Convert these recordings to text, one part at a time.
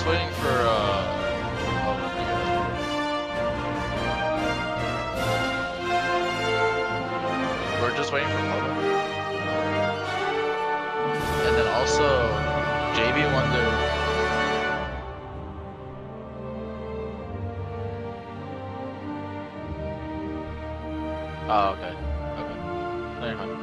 just waiting for oh, we're just waiting for Moto. And then also JB Wonder. Oh, okay. Okay. No, you're fine.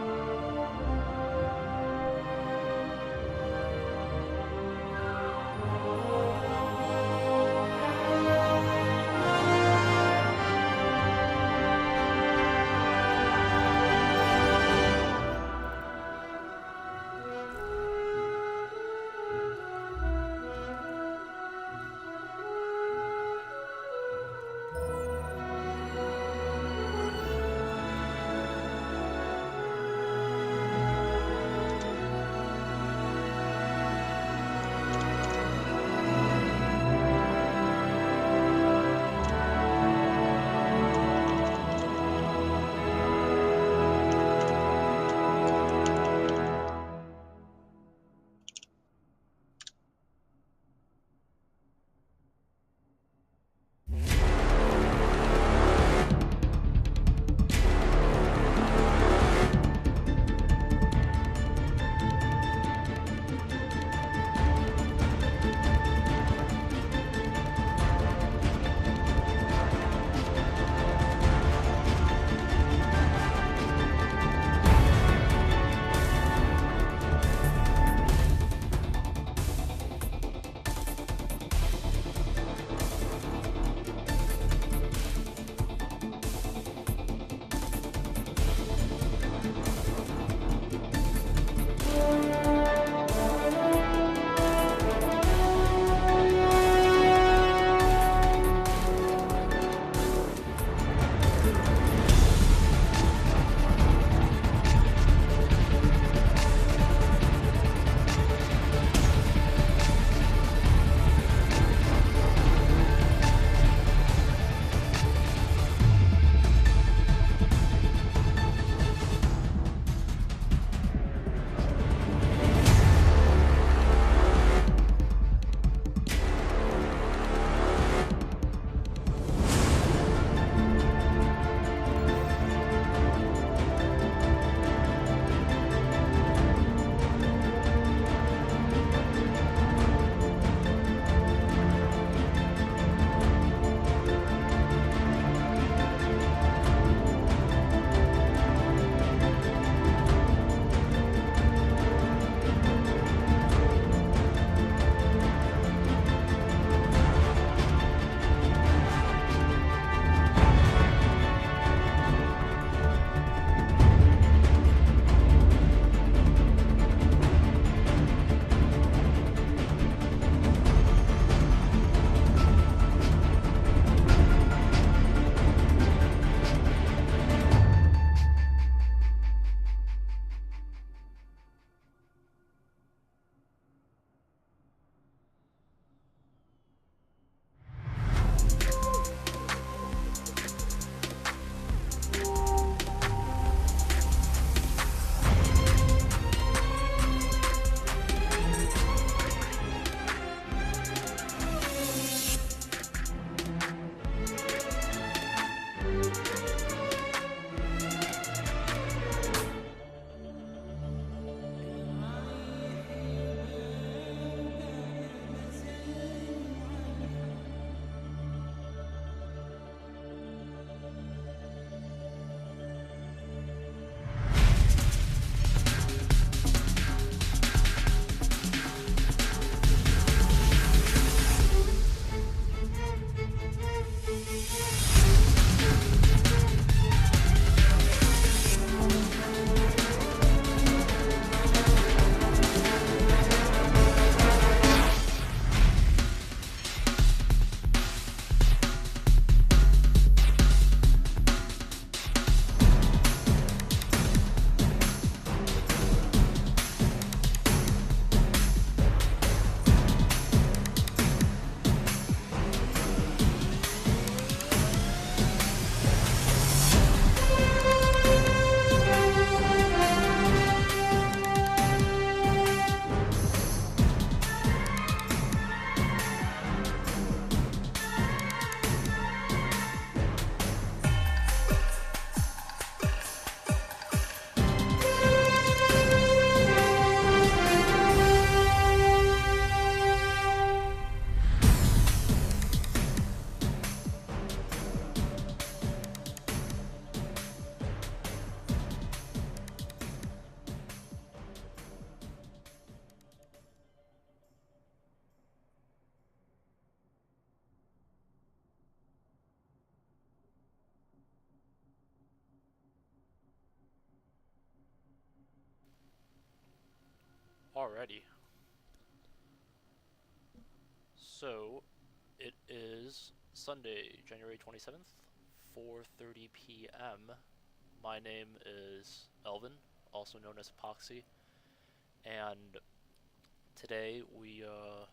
Alrighty. So it is Sunday, January 27th, 4:30 p.m. My name is Elvin, also known as Epoxy, and today we are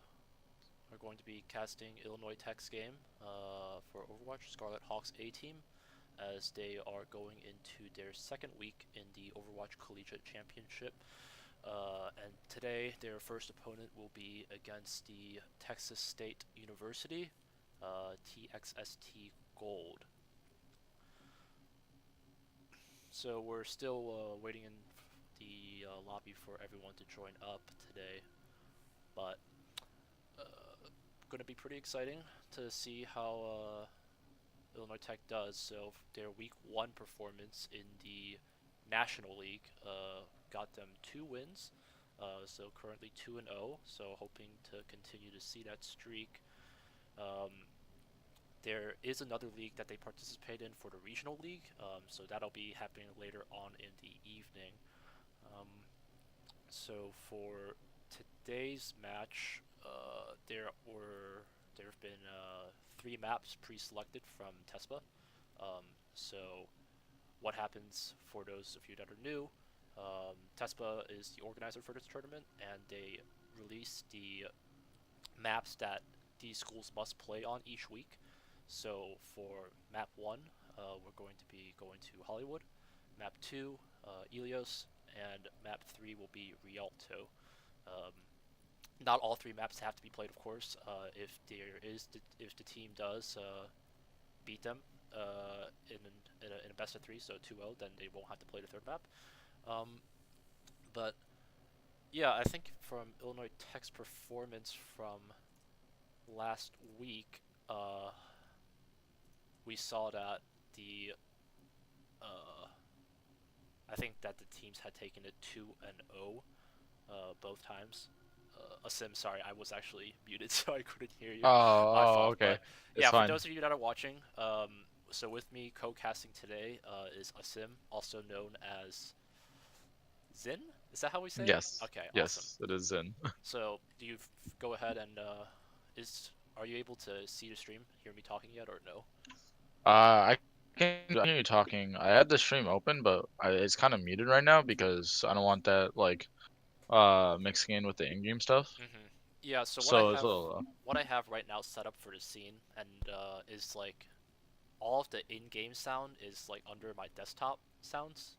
going to be casting Illinois Tech's game for Overwatch Scarlet Hawks A team, as they are going into their second week in the Overwatch Collegiate Championship. And today, their first opponent will be against the Texas State University, TXST Gold. So we're still waiting in the lobby for everyone to join up today, but going to be pretty exciting to see how Illinois Tech does. So their Week 1 performance in the National League got them 2 wins. So currently 2-0. So hoping to continue to see that streak. There is another league that they participate in for the regional league. So that'll be happening later on in the evening. So for today's match, there have been 3 maps pre-selected from Tespa. So what happens for those of you that are new? Tespa is the organizer for this tournament, and they release the maps that these schools must play on each week. So for map 1, we're going to be going to Hollywood. Map 2, Ilios, and map 3 will be Rialto. Not all 3 maps have to be played, of course. If the team does beat them in a best of 3, so 2-0, then they won't have to play the 3rd map. But yeah, I think from Illinois Tech's performance from last week, we saw that I think that the teams had taken it 2-0 both times. Asim, sorry, I was actually muted, so I couldn't hear you. My fault. Okay. But It's yeah, for fine. those of you that are watching, so with me co-casting today is Asim, also known as Zin. Is that how we say it? Yes. Okay, awesome. Yes, it is in. So do you go ahead and is are you able to see the stream, hear me talking yet, or no? I can hear you talking. I had the stream open, but it's kind of muted right now because I don't want that like mixing in with the in-game stuff. Yeah. So So it's a little what I have right now set up for the scene and is like all of the in-game sound is like under my desktop sounds,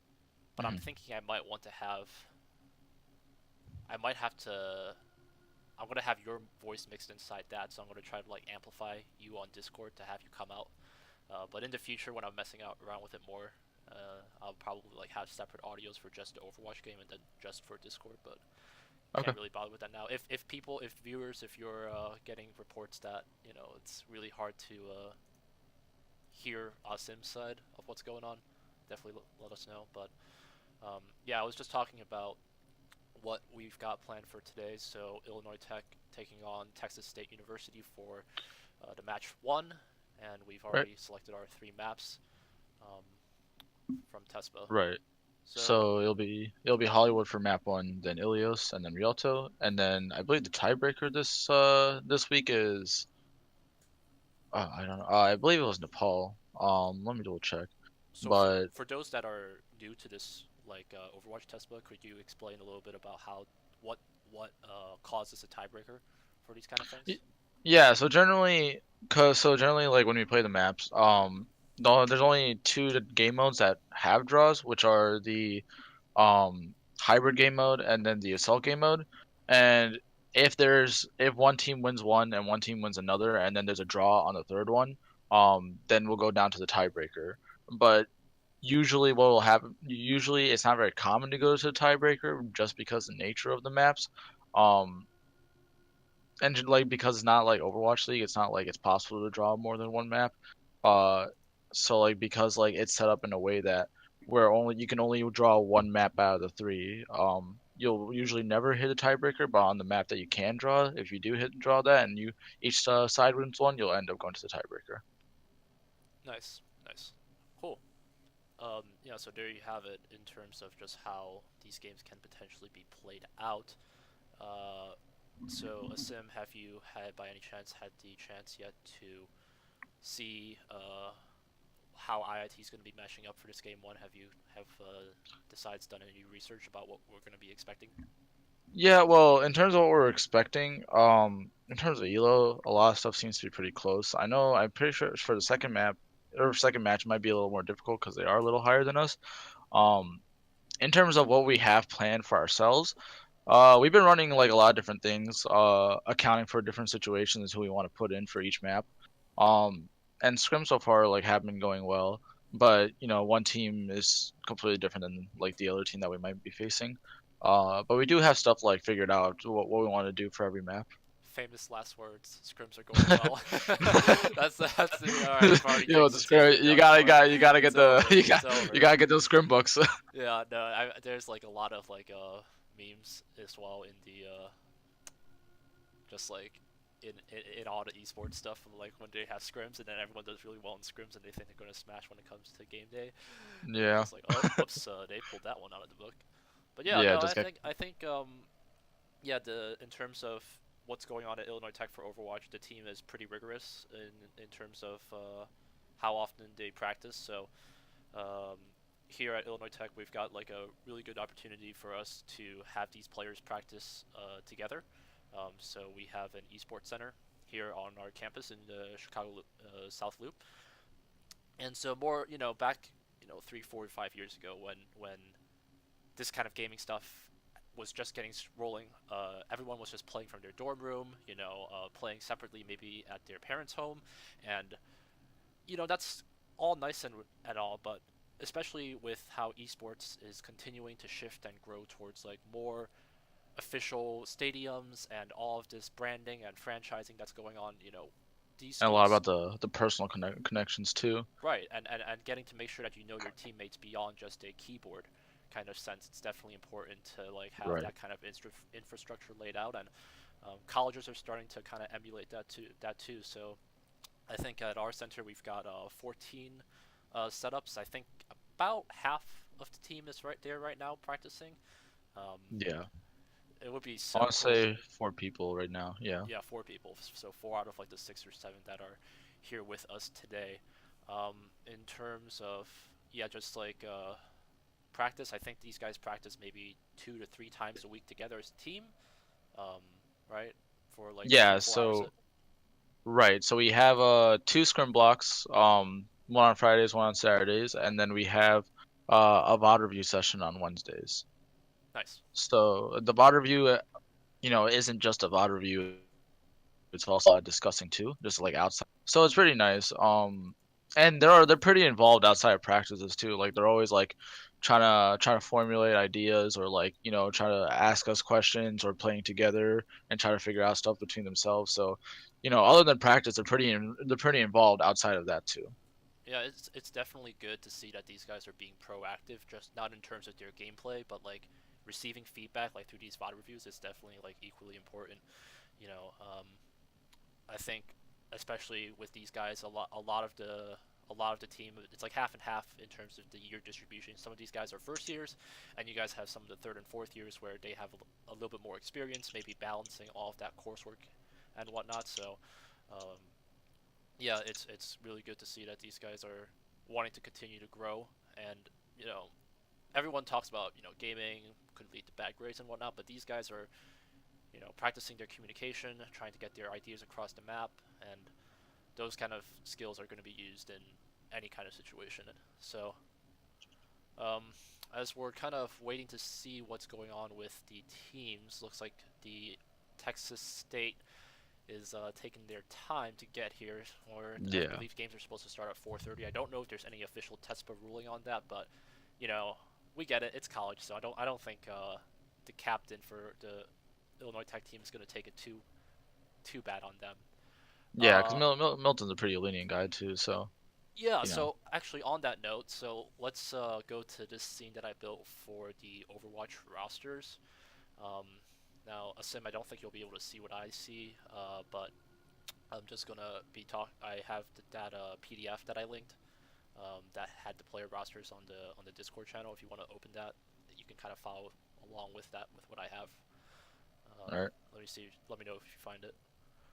but I'm mhm. thinking I might have to I'm gonna have your voice mixed inside that, so I'm gonna try to like amplify you on Discord to have you come out. But in the future, when I'm messing around with it more, I'll probably like have separate audios for just the Overwatch game and then just for Discord. But Okay. can't really bother with that now. If viewers, if you're getting reports that it's really hard to hear Asim's side of what's going on, definitely let us know. But yeah, I was just talking about what we've got planned for today. So Illinois Tech taking on Texas State University for the match 1, and we've Right. already selected our 3 maps um, from Tespa. Right. So So it'll be Hollywood for map one, then Ilios, and then Rialto, and then I believe the tiebreaker this week is I don't know. I believe it was Nepal. Let me double check. so But for those that are new to this like Overwatch Tespa, could you explain a little bit about how what causes a tiebreaker for these kind of Y- things? Yeah, so generally, like when we play the maps, there's only two game modes that have draws, which are the hybrid game mode and then the assault game mode. And if one team wins one and one team wins another, and then there's a draw on the third one, then we'll go down to the tiebreaker. But usually it's not very common to go to the tiebreaker just because the nature of the maps. Um, and like because it's not like Overwatch League, it's not like it's possible to draw more than one map. Uh, so like because like it's set up in a way that where only you can only draw one map out of the three. You'll usually never hit a tiebreaker, but on the map that you can draw, if you do hit and draw that, and you each side wins one, you'll end up going to the tiebreaker. Nice, nice, cool. Yeah, so there you have it in terms of just how these games can potentially be played out. Uh, so, Asim, have you had by any chance had the chance yet to see how IIT is going to be meshing up for this game one? Have decides done any research about what we're going to be expecting? Yeah, well, in terms of what we're expecting, in terms of Elo, a lot of stuff seems to be pretty close. I'm pretty sure for the second map or second match might be a little more difficult because they are a little higher than us. Um, in terms of what we have planned for ourselves, we've been running like a lot of different things, accounting for different situations who we want to put in for each map. Um, and scrims so far like have been going well, but one team is completely different than like the other team that we might be facing. But we do have stuff like figured out what we want to do for every map. Famous last words. Scrims are going well. That's the all right. You've already Yo, jinxed the the team scrim, we've done for. you gotta get It's the over. It's you over. gotta get those scrim books. Yeah, no, there's like a lot of like memes as well in the just like in all the esports stuff, like when they have scrims and then everyone does really well in scrims and they think they're gonna smash when it comes to game day. And it's Yeah, just like, oh, whoops, they pulled that one out of the book. But yeah, yeah, no, just get I think yeah, the in terms of what's going on at Illinois Tech for Overwatch, the team is pretty rigorous in terms of how often they practice. So um, here at Illinois Tech, we've got like a really good opportunity for us to have these players practice together. So we have an esports center here on our campus in the Chicago South Loop, and so more, back, 3, 4, 5 years ago when this kind of gaming stuff was just getting rolling. Everyone was just playing from their dorm room, playing separately, maybe at their parents' home, and that's all nice and all, but especially with how esports is continuing to shift and grow towards like more official stadiums and all of this branding and franchising that's going on, these and a lot schools. about the personal connections too. Right, and getting to make sure that you know your teammates beyond just a keyboard kind of sense. It's definitely important to like have Right. that kind of infrastructure laid out, and colleges are starting to kind of emulate that too. So I think at our center we've got 14 setups. I think about half of the team is right there right now practicing. Um, Yeah. it would be I so want to cool. say 4 people right now. Yeah. Yeah, 4 people. So 4 out of like the 6 or 7 that are here with us today. In terms of yeah, just like practice, I think these guys practice maybe 2 to 3 times a week together as a team. Um, right, for like three Yeah. four hours. So right. So we have two scrim blocks. One on Fridays, one on Saturdays, and then we have a VOD review session on Wednesdays. Nice. So the VOD review, isn't just a VOD review. It's also discussing too, just like outside. So it's pretty nice. And they're pretty involved outside of practices too. Like they're always like trying to formulate ideas or like try to ask us questions or playing together and try to figure out stuff between themselves. So, other than practice, they're pretty involved outside of that too. Yeah, it's definitely good to see that these guys are being proactive, just not in terms of their gameplay, but like receiving feedback like through these VOD reviews is definitely like equally important. You know, I think especially with these guys, a lot of the team, it's like half and half in terms of the year distribution. Some of these guys are first years, and you guys have some of the third and fourth years where they have a little bit more experience, maybe balancing all of that coursework and whatnot. So, um, yeah, it's really good to see that these guys are wanting to continue to grow. And you know, everyone talks about gaming could lead to bad grades and whatnot, but these guys are practicing their communication, trying to get their ideas across the map, and those kind of skills are going to be used in any kind of situation. So, um, as we're kind of waiting to see what's going on with the teams, looks like the Texas State is taking their time to get here. Or I Yeah. believe games are supposed to start at 4:30. I don't know if there's any official TESPA ruling on that, but you know, we get it. It's college, so I don't think the captain for the Illinois Tech team is going to take it too bad on them. Yeah, because Uh, Milton's a pretty lenient guy too. So yeah. you know. So actually, on that note, so let's go to this scene that I built for the Overwatch rosters. Um, now, Asim, I don't think you'll be able to see what I see, but I'm just gonna be talk. I have that PDF that I linked that had the player rosters on the Discord channel. If you want to open that, you can kind of follow along with that with what I have. All right. Let me see. Let me know if you find it.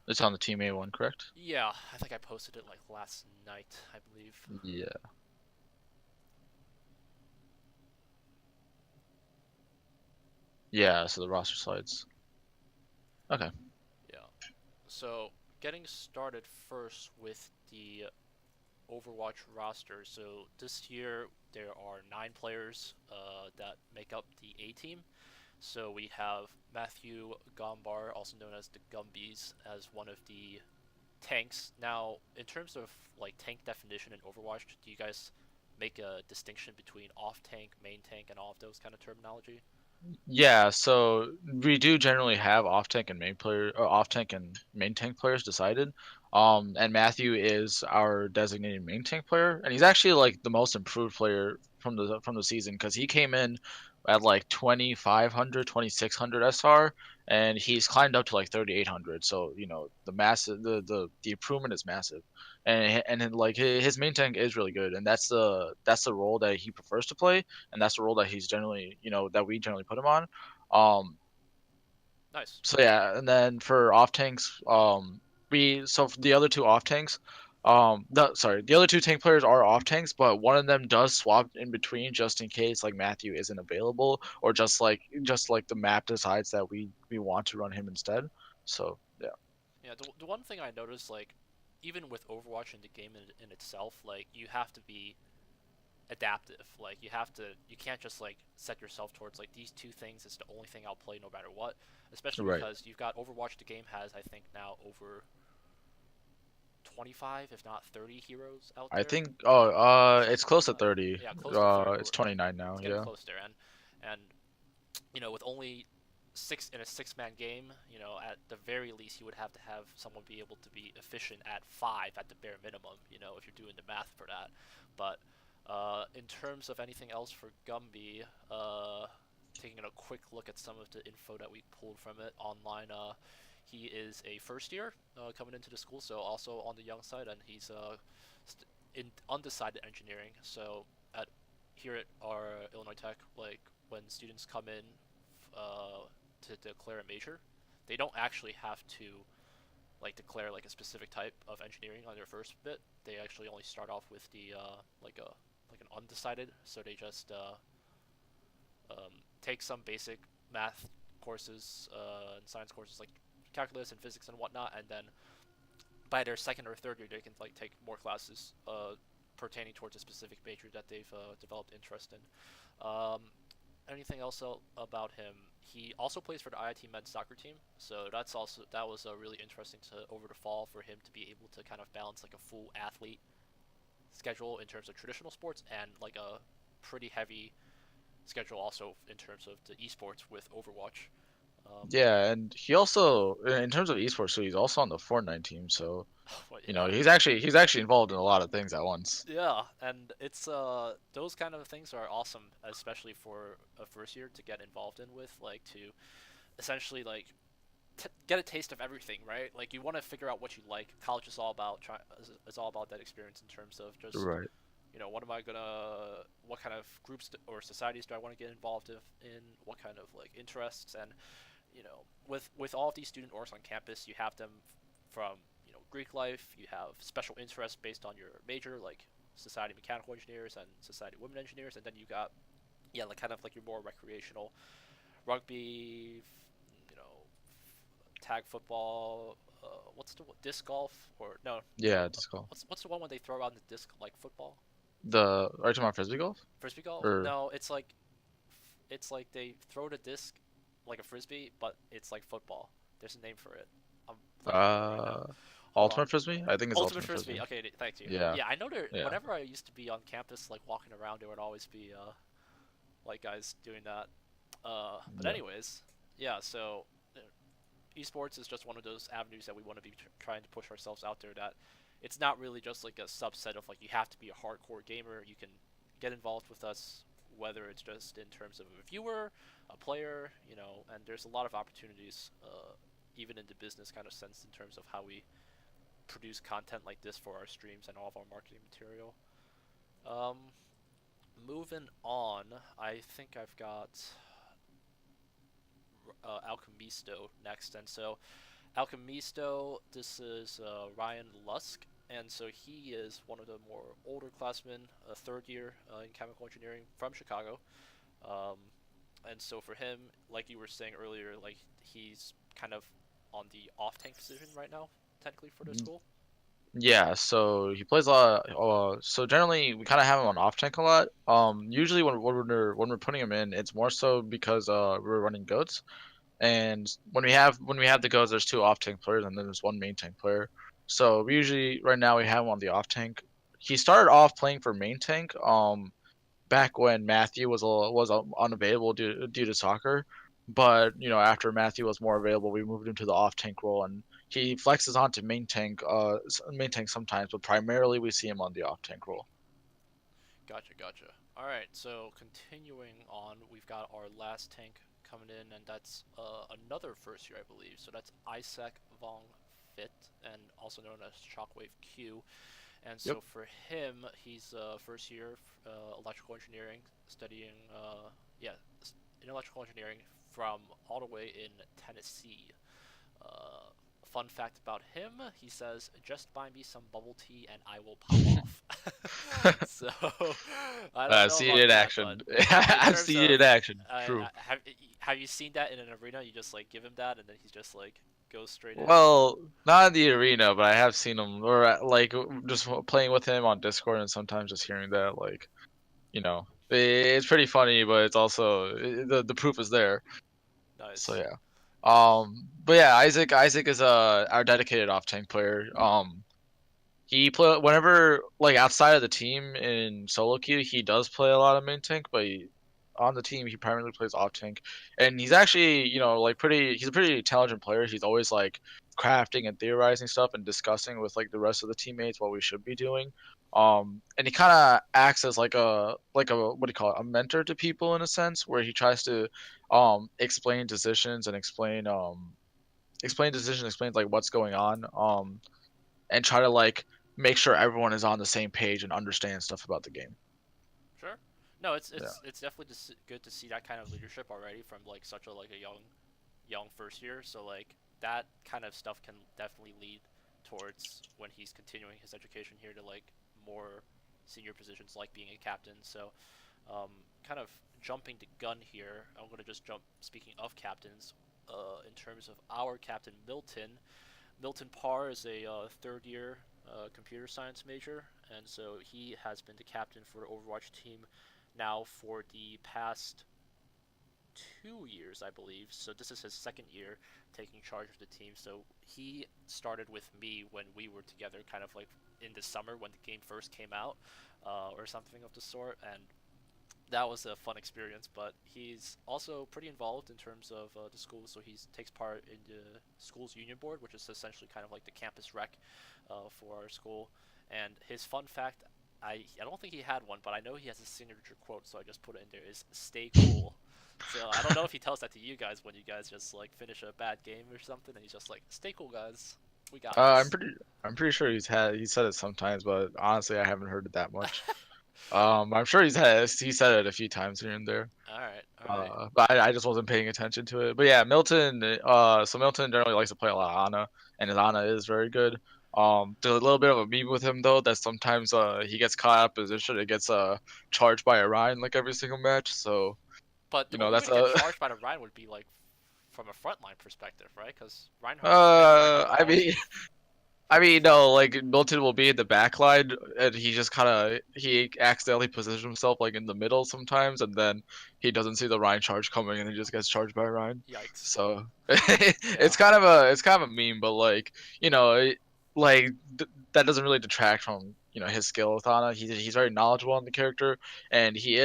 It's on the Team A one, correct? Yeah, I think I posted it like last night, I believe. Yeah. Yeah. So the roster slides. Okay. Yeah. So getting started first with the Overwatch roster. So this year there are 9 players that make up the A team. So we have Matthew Gombar, also known as the Gumbies, as one of the tanks. Now, in terms of like tank definition in Overwatch, do you guys make a distinction between off tank, main tank, and all of those kind of terminology? Yeah, so we do generally have off tank and off tank and main tank players decided. And Matthew is our designated main tank player, and he's actually like the most improved player from the season because he came in at like 2500, 2600 SR, and he's climbed up to like 3800. So the improvement is massive, and then, like his main tank is really good, and that's the role that he prefers to play, and that's the role that he's generally, that we generally put him on. Um, Nice. so yeah, and then for off tanks, for the other two off tanks, the other two tank players are off tanks, but one of them does swap in between just in case like Matthew isn't available, or just like the map decides that we want to run him instead. So yeah. Yeah, the one thing I noticed, like, even with Overwatch in the game in itself, like, you have to be adaptive. Like, you can't just, like, set yourself towards, like, these two things is the only thing I'll play no matter what. Especially Right. because you've got Overwatch, the game has, I think, now over 25, if not 30 heroes out I there. think it's Something like close to that. 30. Yeah, close to 30. It's 29 It's now, getting yeah. close there, and with only six in a 6-man game, at the very least you would have to have someone be able to be efficient at 5 at the bare minimum, if you're doing the math for that. But in terms of anything else for Gumby, taking a quick look at some of the info that we pulled from it online, he is a first year coming into the school, so also on the young side, and he's in undecided engineering. So at here at our Illinois Tech, like when students come in to declare a major, they don't actually have to like declare like a specific type of engineering on their first bit. They actually only start off with the like an undecided. So they just take some basic math courses and science courses like calculus and physics and whatnot, and then by their second or third year, they can like take more classes pertaining towards a specific major that they've developed interest in. Anything else about him? He also plays for the IIT men's soccer team, so that was really interesting to over the fall for him to be able to kind of balance like a full athlete schedule in terms of traditional sports and like a pretty heavy schedule also in terms of the esports with Overwatch. Um, Yeah, and he also, in terms of esports, so he's also on the Fortnite team. So but you know, yeah, he's actually involved in a lot of things at once. yeah, and it's those kind of things are awesome, especially for a first year to get involved in with, like to essentially like get a taste of everything, right? Like you want to figure out what you like. College is all about is all about that experience in terms of just Right. what kind of groups or societies do I want to get involved in, what kind of like interests, and with all of these student orgs on campus, you have them from Greek life, you have special interests based on your major, like society mechanical engineers and society women engineers, and then you got like kind of like your more recreational rugby, you know, tag football. What's the disc golf or no? Yeah, disc golf. What's the one when they throw around the disc like football? Are you talking about frisbee golf? Frisbee golf? Or No, it's like they throw the disc like a frisbee, but it's like football. There's a name for it. I'm blanking on it right now. uh, Hold on. ultimate frisbee? I think it's Ultimate ultimate frisbee. frisbee. Okay, thank you. Yeah, Yeah, I know there. yeah, Whenever I used to be on campus, like walking around, there would always be like guys doing that. But yeah. anyways, yeah. So esports is just one of those avenues that we want to be trying to push ourselves out there. That it's not really just like a subset of like you have to be a hardcore gamer. You can get involved with us, whether it's just in terms of a viewer, a player, and there's a lot of opportunities, even in the business kind of sense, in terms of how we produce content like this for our streams and all of our marketing material. Um, Moving on, I think I've got Alchemisto next, and so Alchemisto, this is Ryan Lusk, and so he is one of the more older classmen, a third year in chemical engineering from Chicago. Um, and so for him, like you were saying earlier, like he's kind of on the off tank position right now, technically for the school. Yeah, so he plays a lot. So generally, we kind of have him on off tank a lot. Usually when we're putting him in, it's more so because we're running goats, and when we have the goats, there's two off tank players, and then there's one main tank player. So we usually right now we have him on the off tank. He started off playing for main tank. Back when Matthew was unavailable due to soccer. But after Matthew was more available, we moved him to the off tank role, and he flexes onto main tank sometimes, but primarily we see him on the off tank role. Gotcha, gotcha. All right, so continuing on, we've got our last tank coming in, and that's another first year, I believe. So that's Isaac Vong Fit, and also known as Shockwave Q. And Yep. so for him, he's first year electrical engineering, studying yeah, in electrical engineering from all the way in Tennessee. Uh, Fun fact about him, he says, "Just buy me some bubble tea and I will pop off." So I don't I've know seen about it in that, but action. in I've terms seen it of in action. uh, True. have you seen that in an arena? You just like give him that, and then he's just like goes straight in. Well, not in the arena, but I have seen him, or like just playing with him on Discord, and sometimes just hearing that, like, it's pretty funny, but it's also the proof is there. So Nice. yeah. But yeah, Isaac is our dedicated off tank player. He play whenever like outside of the team in solo queue, he does play a lot of main tank, but on the team he primarily plays off tank, and he's actually like pretty. He's a pretty intelligent player. He's always like crafting and theorizing stuff and discussing with like the rest of the teammates what we should be doing. And he kind of acts as like a what do you call it, a mentor to people in a sense, where he tries to explain decisions and explain like what's going on. And try to like make sure everyone is on the same page and understands stuff about the game. Sure. No, it's Yeah. it's it's definitely just good to see that kind of leadership already from like such a like a young first year. So like that kind of stuff can definitely lead towards when he's continuing his education here to like more senior positions like being a captain. So um, kind of jumping the gun here, I'm gonna just jump. Speaking of captains, in terms of our captain Milton, Milton Parr is a third year computer science major, and so he has been the captain for the Overwatch team now for the past 2 years, I believe. So this is his second year taking charge of the team. So he started with me when we were together, kind of like in the summer when the game first came out, or something of the sort. And that was a fun experience. But he's also pretty involved in terms of the school. So he takes part in the school's union board, which is essentially kind of like the campus rec for our school. And his fun fact, I don't think he had one, but I know he has a signature quote, so I just put it in there, is "Stay cool." So I don't know if he tells that to you guys when you guys just like finish a bad game or something, and he's just like, "Stay cool, guys. We got Uh, I'm this." pretty I'm pretty sure he said it sometimes, but honestly I haven't heard it that much. I'm sure he said it a few times here and there. All right, all right. But I just wasn't paying attention to it. But yeah, Milton. So Milton generally likes to play a lot of Ana, and his Ana is very good. There's a little bit of a meme with him though that sometimes he gets caught out of position. It gets charged by a Ryan like every single match. So But the only way that's to get a charged by the Ryan would be like from a frontline perspective, right? Because Reinhardt will I always mean be. I mean, no, like Milton will be in the back line, and he just kind of he accidentally positions himself like in the middle sometimes, and then he doesn't see the Ryan charge coming, and he just gets charged by Ryan. Yikes. So Yeah. it's kind of a meme, but like like that doesn't really detract from his skill with Ana. He's very knowledgeable on the character, and he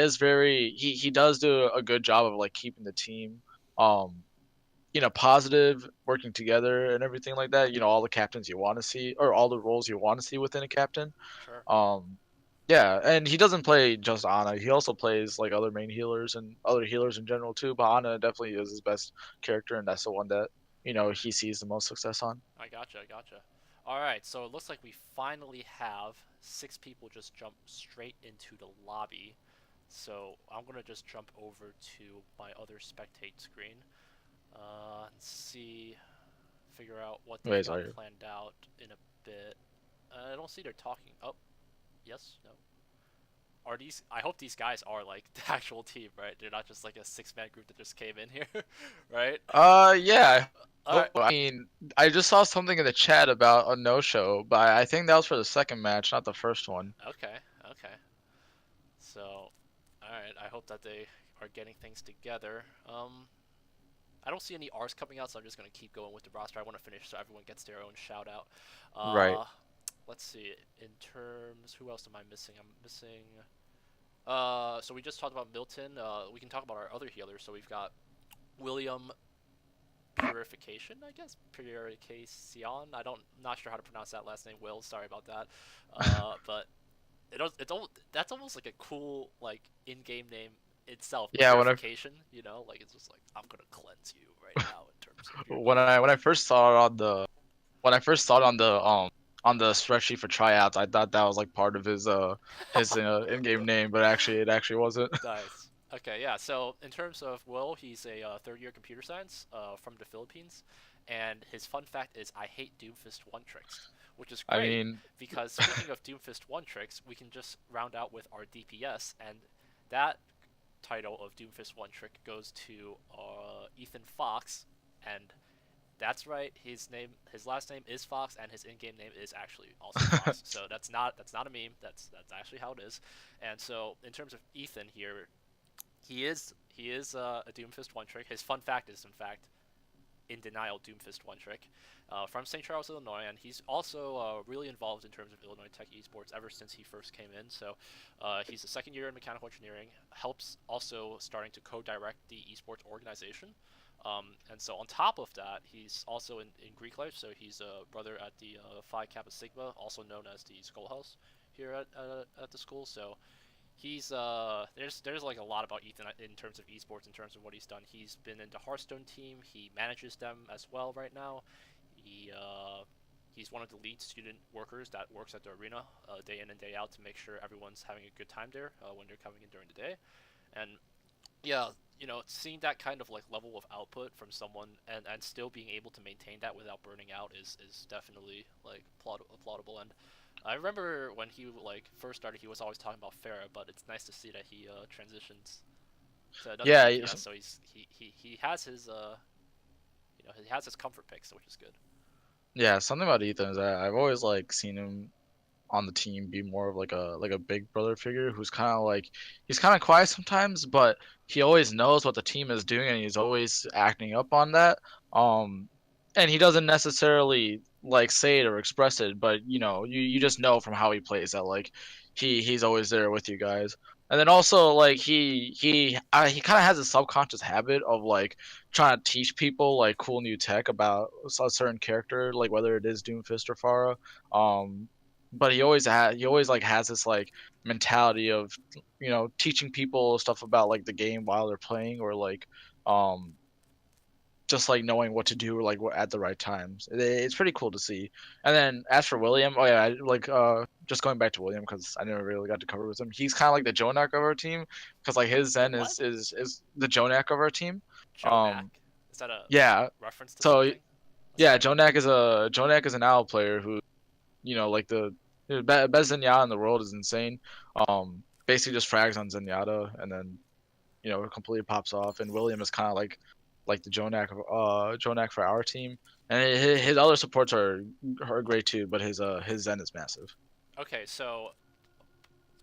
does do a good job of like keeping the team um positive, working together and everything like that. All the captains you want to see, or all the roles you want to see within a captain. Sure. Um, yeah, and he doesn't play just Ana. He also plays like other main healers and other healers in general too. But Ana definitely is his best character, and that's the one that he sees the most success on. I gotcha. I gotcha. All right. So it looks like we finally have 6 people just jump straight into the lobby. So I'm gonna just jump over to my other spectate screen. Let's see, figure out what they've Wait, got sorry. planned out in a bit. I don't see they're talking. Oh, yes, no. Are these? I hope these guys are like the actual team, right? They're not just like a six-man group that just came in here, right? Yeah. All right. I mean, I just saw something in the chat about a no-show, but I think that was for the second match, not the first one. Okay. Okay. So, all right. I hope that they are getting things together. I don't see any R's coming out, so I'm just gonna keep going with the roster. I want to finish so everyone gets their own shout out. Right. Let's see. In terms, who else am I missing? I'm missing. So we just talked about Milton. We can talk about our other healers. So we've got William Purification, I guess. Purification. Not sure how to pronounce that last name. Will, sorry about that. But that's almost like a cool like in-game name itself. Yeah, Purification. You know, like it's just like I'm gonna cleanse you right now in terms of your needs. when I first saw it on the when I first saw it on the spreadsheet for tryouts, I thought that was like part of his in-game name, but actually it actually wasn't. Nice. Okay, yeah. So in terms of Will, he's a third-year computer science from the Philippines, and his fun fact is I hate Doomfist one tricks, which is I great mean, because speaking of Doomfist one tricks, we can just round out with our DPS, and that title of Doomfist one trick goes to Ethan Fox, and that's right. His last name is Fox, and his in-game name is actually also Fox. So that's not a meme. That's actually how it is. And so in terms of Ethan here, he is a Doomfist one trick. His fun fact is in fact in denial Doomfist one trick from St. Charles, Illinois, and he's also really involved in terms of Illinois Tech Esports ever since he first came in. So he's a second year in mechanical engineering, helps also starting to co-direct the esports organization. And so on top of that, he's also in Greek life. So he's a brother at the Phi Kappa Sigma, also known as the Skullhouse here at the school. So he's there's like a lot about Ethan in terms of esports, in terms of what he's done. He's been in the Hearthstone team. He manages them as well right now. He's one of the lead student workers that works at the arena day in and day out to make sure everyone's having a good time there when they're coming in during the day. And yeah, seeing that kind of like level of output from someone and still being able to maintain that without burning out is definitely like applaudable. And I remember when he like first started, he was always talking about Farah, but it's nice to see that he transitions to another yeah, DPS. So he has his he has his comfort picks, which is good. yeah. Something about Ethan is that I've always like seen him on the team be more of like a big brother figure who's kind of like he's kind of quiet sometimes, but he always knows what the team is doing and he's always acting up on that. Um, and he doesn't necessarily like say it or express it, but you just know from how he plays that like he's always there with you guys. And then also like he kind of has a subconscious habit of like trying to teach people like cool new tech about a certain character, like whether it is Doomfist or Pharah. Um, but he always like has this like mentality of teaching people stuff about like the game while they're playing or like um just like knowing what to do like at the right times. It's pretty cool to see. And then as for William, oh yeah, like just going back to William because I never really got to cover with him. He's kind of like the Jonak of our team because like his The Zen what? is the Jonak of our team. Jonak? Um Is that a yeah. reference to So something? yeah, Sorry. Jonak is an owl player who like the best Zenyatta in the world is insane. Basically just frags on Zenyatta and then it completely pops off. And William is kind of like the Jonak for our team. And his other supports are great too, but his Zen is massive. Okay, so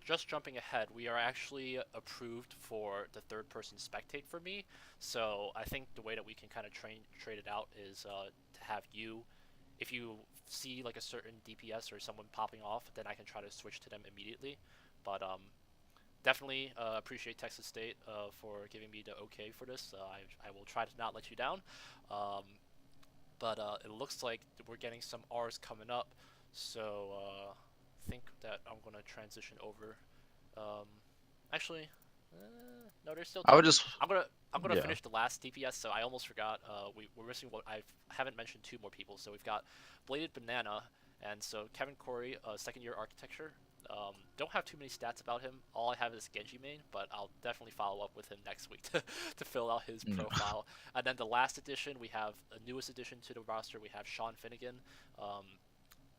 just jumping ahead, we are actually approved for the third person spectate for me. So I think the way that we can kind of trade it out is to have you, if you see like a certain DPS or someone popping off, then I can try to switch to them immediately. But definitely appreciate Texas State for giving me the okay for this. I will try to not let you down. Um, but it looks like we're getting some R's coming up. So think that I'm gonna transition over. Um, actually, no, they're still I would talking. just I'm gonna yeah. finish the last DPS. So I almost forgot. We're missing what I haven't mentioned two more people. So we've got Bladed Banana, and so Kevin Corey, second year architecture. Don't have too many stats about him. All I have is Genji main, but I'll definitely follow up with him next week to fill out his profile. And then the last addition, we have a newest addition to the roster. We have Sean Finnegan,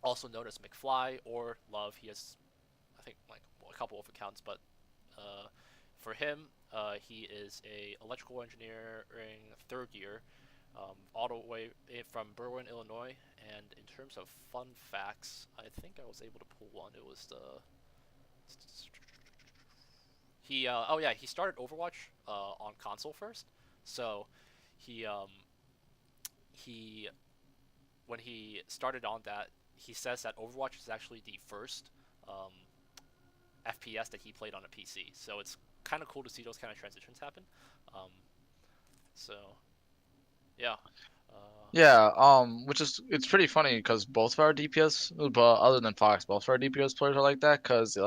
also known as McFly or Love. He has, I think, like a couple of accounts, but for him, he is a electrical engineering third year, all the way from Berwyn, Illinois. And in terms of fun facts, I think I was able to pull one. It was the he started Overwatch on console first. So he he when he started on that, he says that Overwatch is actually the first FPS that he played on a PC. So it's kind of cool to see those kind of transitions happen. So yeah. Which is it's pretty funny because both of our DPS, but other than Fox, both of our DPS players are like that. Because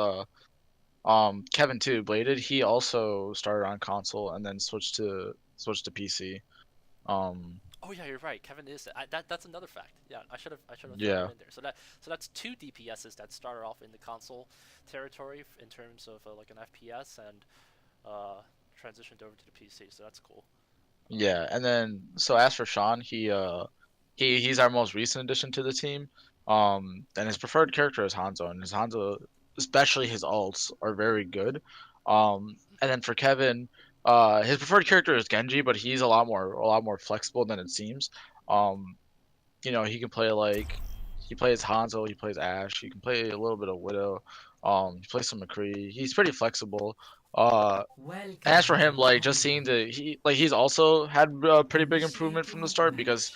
Kevin too, Bladed, he also started on console and then switched to PC. Oh yeah, you're right. Kevin is that's another fact. Yeah, I should have thrown Yeah, him in there. So that's two DPSs that started off in the console territory in terms of like an FPS and transitioned over to the PC. So that's cool. yeah. And then so as for Sean, he's our most recent addition to the team. And his preferred character is Hanzo, and his Hanzo, especially his ults, are very good. And then for Kevin, his preferred character is Genji, but he's a lot more flexible than it seems. Um, he can play he plays Hanzo, he plays Ashe, he can play a little bit of Widow. He plays some McCree. He's pretty flexible. Uh, as for him, like just seeing he's also had a pretty big improvement from the start because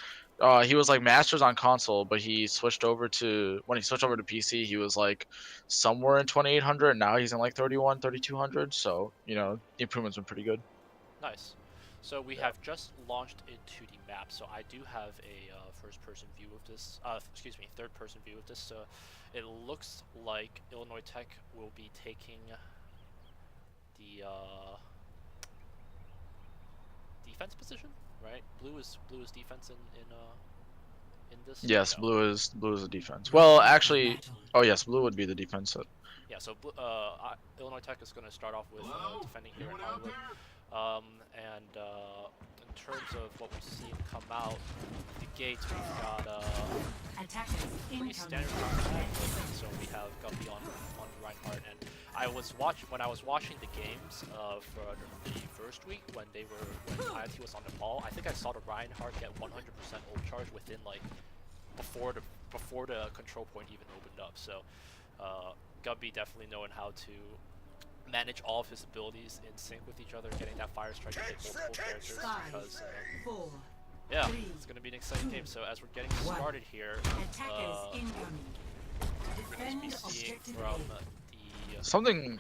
he was like masters on console, but when he switched over to PC, he was like somewhere in 2800, and now he's in like 31, 3200. So the improvement's been pretty good. Nice. So we have just launched into the map. So I do have a first-person view of this. Excuse me, third-person view of this. So it looks like Illinois Tech will be taking the defense position, right? Blue is defense in this. Yes, blue is a defense. Well, actually, oh yes, blue would be the defense. Yeah, so Illinois Tech is going to start off with defending here in Hollywood. In terms of what we've seen come out the gates, we've got pretty standard composition. So we have Guppy on Reinhardt, and when I was watching the games for the first week when IoT was on the ball, I think I saw the Reinhardt get 100% ult charge within like before the control point even opened up. So Guppy definitely knowing how to manage all of his abilities in sync with each other, getting that fire strike to hit multiple characters because yeah, it's going to be an exciting game. So as we're getting started here, we're going to be seeing from something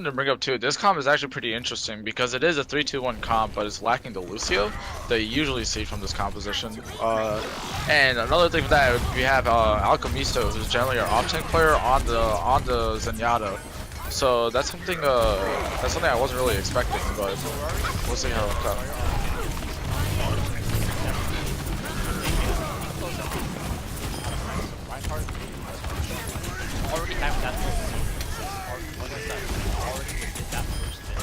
to bring up too. This comp is actually pretty interesting because it is a 3-2-1 comp, but it's lacking the Lucio that you usually see from this composition. And another thing for that, we have Alchemisto, who's generally our off-tank player on the Zenyatta. So that's something I wasn't really expecting, but we'll see how it goes. Already have that already did that first hit.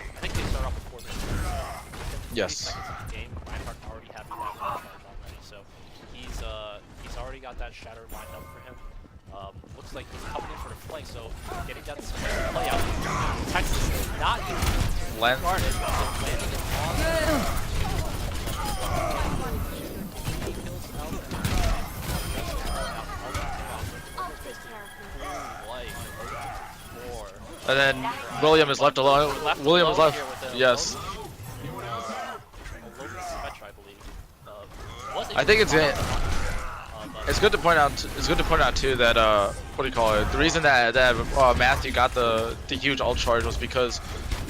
I think they start off with 4 minutes. Yes. Game, Reinhardt already having that charge already, so he's already got that shatter lined up for him. Looks like he's coming in for the flank, so getting that play out. Texas not landing it on and then William is left alone. William is left. Yes. I think it's good to point out. It's good to point out too that what do you call it? The reason that Matthew got the huge ult charge was because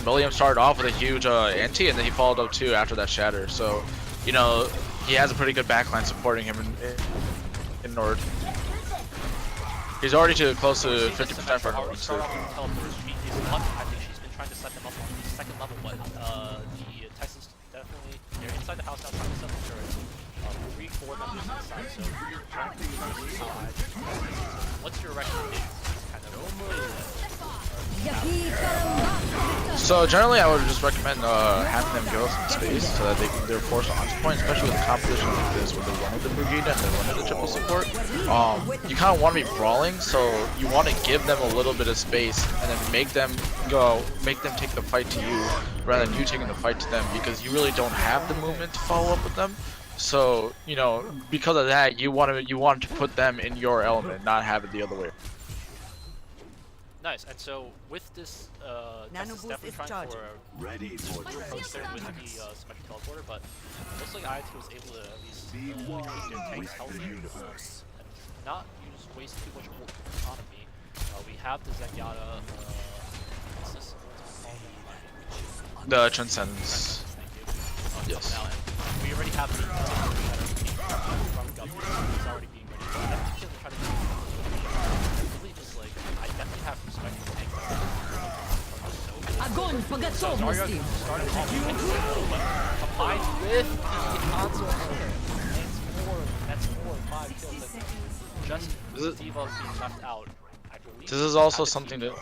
William started off with a huge anti, and then he followed up too after that shatter. So he has a pretty good backline supporting him in Nord. He's already too close to 50% for Nord. So. I think she's been trying to set them up on the second level, but the Texans definitely, they're inside the house now trying to set the turret. 3-4 members inside, so trying to inside. What's your recommendation? So generally, I would just recommend having them give up some space so that they're forced on point, especially with a competition like this where they're running the Brigade and they're running the triple support. You kind of want to be brawling, so you want to give them a little bit of space and then make them take the fight to you rather than you taking the fight to them, because you really don't have the movement to follow up with them. So you know, because of that, you want to put them in your element, not have it the other way. Nice. And so with this, Texas definitely trying for Ready for approach there with the symmetric teleporter, but it looks like IIT was able to at least keep their tanks healthy and not waste too much economy. We have the Zenyatta. What's this? The Transcendence. Thank you. Yes. Now, we already have the from Guppy. It's already being ready. I think they're trying to do really just like I definitely have respect for the tank. Огонь по готовности! Started off but combined with the console that's 4 or 5 kills that just Diva being left out. I believe This is also something to.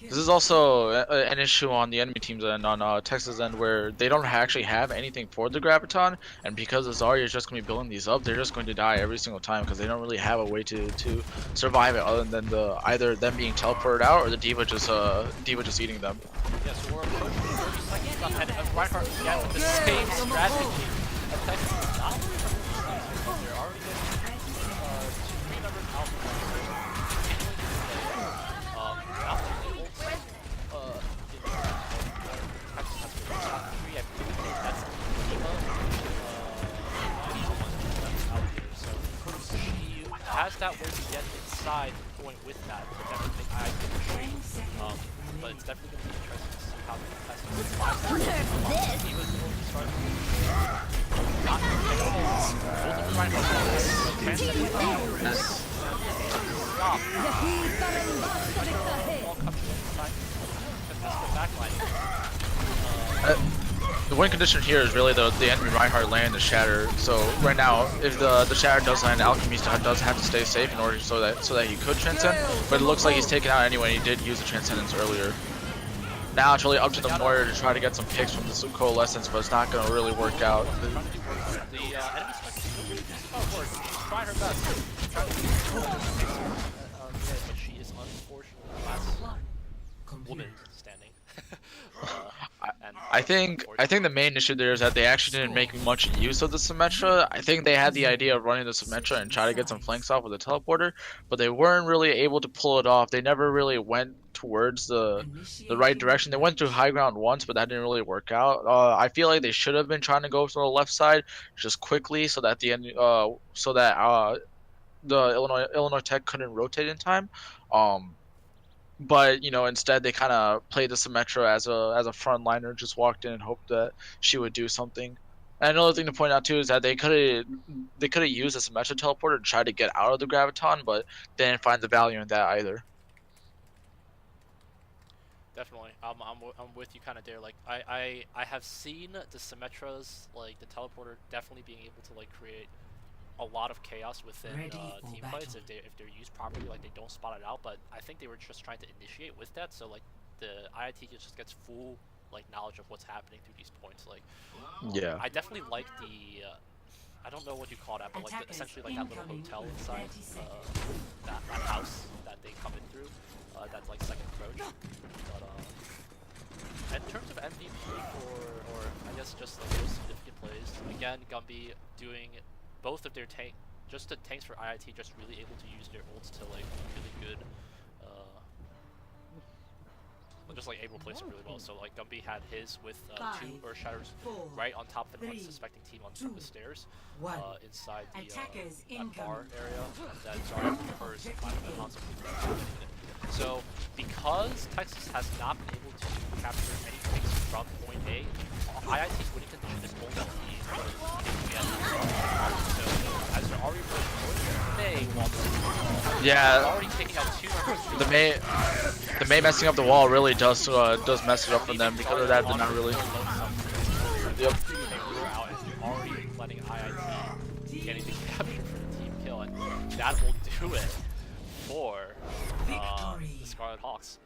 This is also an issue on the enemy team's end, on Texas end, where they don't actually have anything for the Graviton, and because the Zarya is just going to be building these up, they're just going to die every single time because they don't really have a way to survive it other than either them being teleported out or the Diva just eating them. Yeah, so we're approaching 30 seconds left, and Reinhardt again with the same strategy. And Texas is not really they're already getting 2 numbers out. Has that way to get inside going with that to definitely make I but it's definitely going to be interesting to see how the contest with 5 seconds. He was able to start not The win condition here is really the enemy Reinhardt land the Shatter. So right now, if the Shatter does land, Alchemist does have to stay safe in order so that he could transcend. But it looks like he's taken out anyway. And he did use the transcendence earlier. Now it's really up to the Moira to try to get some picks from this coalescence, but it's not going to really work out. The enemy trying her best. But she is unfortunately the last woman standing. I think the main issue there is that they actually didn't make much use of the Symmetra. I think they had the idea of running the Symmetra and try to get some flanks off with the teleporter, but they weren't really able to pull it off. They never really went towards the right direction. They went to high ground once, but that didn't really work out. I feel like they should have been trying to go to the left side just quickly so that the Illinois Tech couldn't rotate in time. But you know, instead they kind of played the Symmetra as a frontliner, just walked in and hoped that she would do something. And another thing to point out too is that they could have used the Symmetra teleporter to try to get out of the Graviton, but they didn't find the value in that either. Definitely, I'm with you kind of there. Like I have seen the Symmetras, like the teleporter, definitely being able to like create a lot of chaos within team fights if they're used properly. Like they don't spot it out, but I think they were just trying to initiate with that, so like the IIT just gets full like knowledge of what's happening through these points. Like yeah, I definitely like the I don't know what you call that, but like essentially like that little hotel inside that house that they come in through, that's like second approach. But in terms of MVP or I guess just the most significant plays, again Gumby doing both of their just the tanks for IIT just really able to use their ults to like really good, just like able to place it really well. So like Gumby had his with 2 Earth Shatters right on top of an unsuspecting team on the stairs, inside the that bar area that Zarya prefers constantly. So because Texas has not been able to capture any things from point A, IIT's winning condition is only as they're already May, yeah. already taking out 2 The May messing up the wall really does mess it up for them. Because of that, they're not really. Yep. Out and already letting IIT getting the capture for the team kill, and that will do it for Scarlet Hawks.